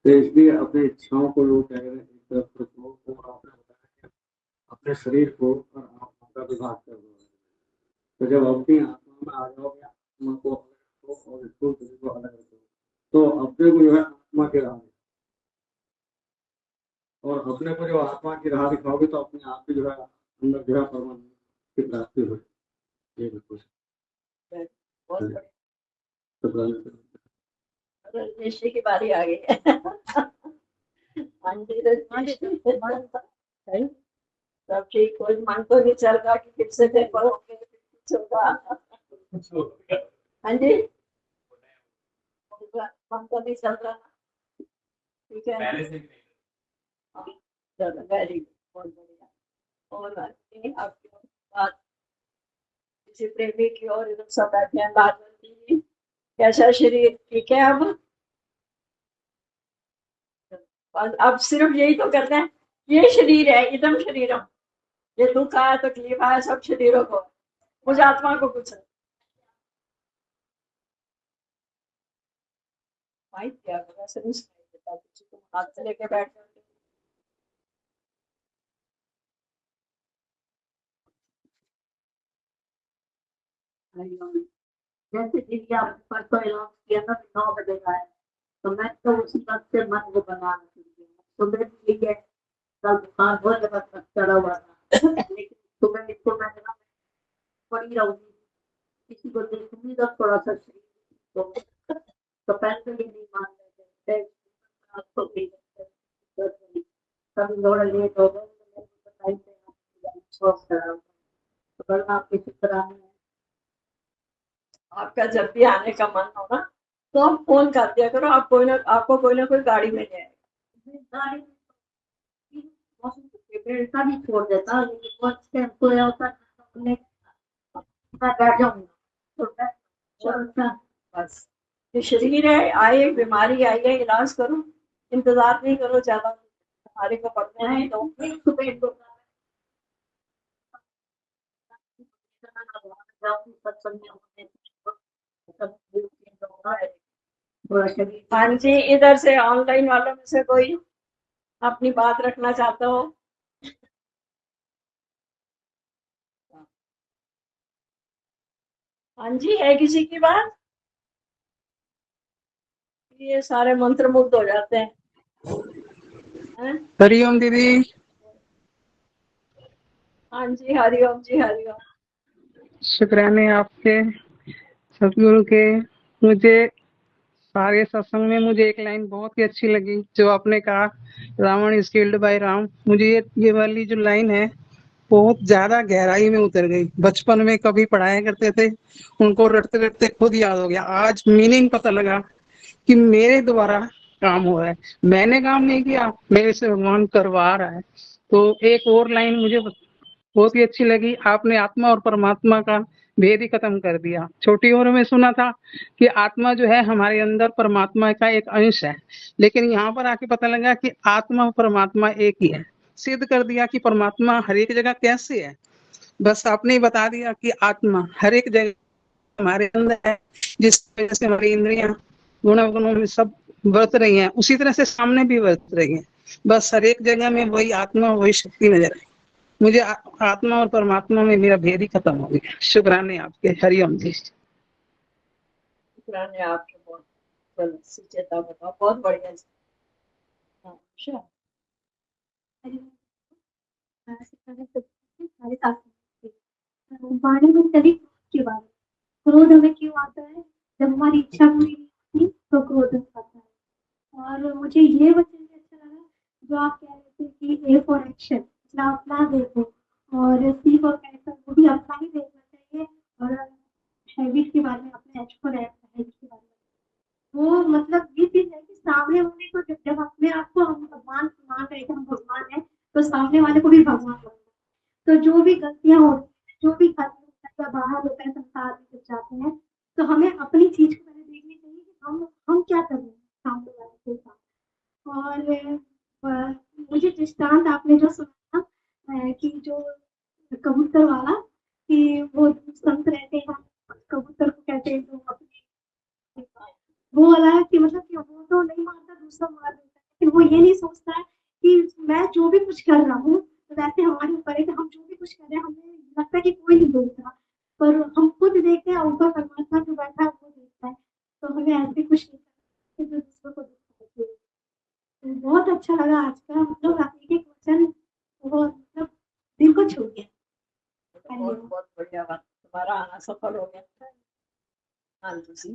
तो इसलिए अपनी इच्छाओं को लोग कह रहे हैं एक तरफ रखो और आपने बताया कि अपने शरीर को और आत्मा का विभाग कर दो। तो जब अपनी आत्मा में आ जाओगे, आत्मा को अलग रखो और स्थूल शरीर को अलग रखो, तो अपने को जो है आत्मा के राह और अपने को जो आत्मा की राह दिखाओगे तो अपने आप की जो है अंदर जो है परमानंद की प्राप्ति हो। ये बिल्कुल बहुत बढ़िया। शुक्राना। रजनीश्री की बारी आ गई है। हाँ जी रजनीश्री। सही? सब ठीक, कोई मन तो नहीं चल रहा कि फिर से पेपर हो गए, फिर कुछ होगा। हाँ जी मन तो नहीं चल रहा ना, ठीक है। हाँ, चलो वेरी गुड, बहुत बढ़िया। और आपकी बात किसी प्रेमी की और इधर सब बैठे हैं, बात बनती है। कैसा शरीर, ठीक है अब? अब सिर्फ यही तो करना है, ये शरीर है, इदम शरीरम। ये दुख आया तकलीफ आया सब शरीरों को, मुझे आत्मा को कुछ नहीं। भाई क्या करा, ऐसे नहीं सुनाई देता किसी को, हाथ से लेके बैठ जाते। जैसे दीदी आप परसों अनाउंस किया था 9 बजे का है, तो मैं तो उसी वक्त से मन को बना रही थी। सुबह भी है, कल बुखार बहुत जबरदस्त चढ़ा हुआ था, लेकिन सुबह इसको मैंने ना पड़ी रहूंगी, किसी को देखूंगी तो थोड़ा सा शरीर तो पहले तो ये नहीं मान रहे थे, आपको भी कभी थोड़ा लेट हो गए तो मेरे को टाइम पे शौक करा, तो कल आपकी शुक्राना है। आपका जब भी आने का मन हो ना तो आप फोन कर दिया करो, आप कोई ना आपको कोई ना कोई गाड़ी मिल जाएगी। गाड़ी बेटा भी छोड़ देता, लेकिन वो टेम्पो है होता अपने मैं बैठ जाऊंगा तो मैं और अच्छा बस। ये शरीर है, आए बीमारी आई है, इलाज करो, इंतजार नहीं करो ज्यादा, बीमारी को पड़ने नहीं दो। सुबह दो हाँ जी, इधर से ऑनलाइन वालों में से कोई अपनी बात रखना चाहता हो? हाँ जी, है किसी की बात? ये सारे मंत्र मुग्ध हो जाते हैं। हरिओम दीदी। हाँ जी हरिओम जी हरिओम। शुक्राने आपके सतगुरु के। मुझे सारे सत्संग में मुझे एक लाइन बहुत ही अच्छी लगी जो आपने कहा, Ravan is killed by Ram. मुझे ये वाली जो लाइन है बहुत ज्यादा गहराई में उतर गई। बचपन में कभी पढ़ाया करते थे, उनको रटते रटते खुद याद हो गया। आज मीनिंग पता लगा कि मेरे द्वारा काम हो रहा है, मैंने काम नहीं किया, मेरे से भगवान करवा रहा है। तो एक और लाइन मुझे बहुत ही अच्छी लगी, आपने आत्मा और परमात्मा का भेद ही खत्म कर दिया। छोटी उम्र में सुना था कि आत्मा जो है हमारे अंदर परमात्मा का एक अंश है, लेकिन यहाँ पर आके पता लगा कि आत्मा और परमात्मा एक ही है। सिद्ध कर दिया कि परमात्मा हर एक जगह कैसे है। बस आपने ही बता दिया कि आत्मा हर एक जगह हमारे अंदर है, जिस वजह से हमारी इंद्रियां गुण अवगुणों में सब बरत रही हैं, उसी तरह से सामने भी बरत रही हैं। बस हर एक जगह में वही आत्मा वही शक्ति नजर आई। मुझे आत्मा और परमात्मा में मेरा भेद ही खत्म हो गया। शुक्राने आपके। हरिओम जी। शुक्राने आपके बहुत। चलो सुचेता बताओ, बहुत बढ़िया जी। हाँ, अच्छा। वाणी में सभी के बारे क्रोध हमें क्यों आता है? जब हमारी इच्छा पूरी नहीं होती तो क्रोध आता है। और मुझे ये वचन भी अच्छा लगा जो आप कह रहे थे कि ए फॉर एक्शन, मतलब अपना देखो, और सी फॉर कैरेक्टर, वो भी अपना ही देखना चाहिए, और हैबिट के बारे में, अपने एच फॉर हैबिट के बारे में। वो मतलब ये चीज है कि सामने वाले को जब अपने आप को हम भगवान मान रहे हैं, हम भगवान है, तो सामने वाले को भी भगवान मानना है। तो जो भी गलतियां होती हैं, जो भी घर में होता है या बाहर होता है, संसार में जब जाते हैं, तो हमें अपनी चीज को पहले देखनी चाहिए कि हम क्या कर रहे हैं सामने वाले के साथ। और मुझे दृष्टांत आपने जो सुना कि जो कबूतर वाला, कि वो संत रहते हैं, कबूतर को कहते हैं जो अपने, वो वाला है कि मतलब कि वो तो नहीं मारता, दूसरा मार देता है, लेकिन वो ये नहीं सोचता है कि मैं जो भी कुछ कर रहा हूँ, तो वैसे हमारे ऊपर है कि हम जो भी कुछ कर रहे हैं, हमें लगता है कि कोई नहीं देख रहा, पर हम खुद देखते हैं, ऊपर परमात्मा जो बैठा है वो देखता है। तो हमें ऐसे कुछ नहीं करना जो दूसरों को दिखाते हैं। तो बहुत अच्छा लगा आज का, मतलब आपके एक वचन, वो मतलब दिल को छू गया। बहुत बहुत बढ़िया बात, तुम्हारा आना सफल हो गया। हाँ जी।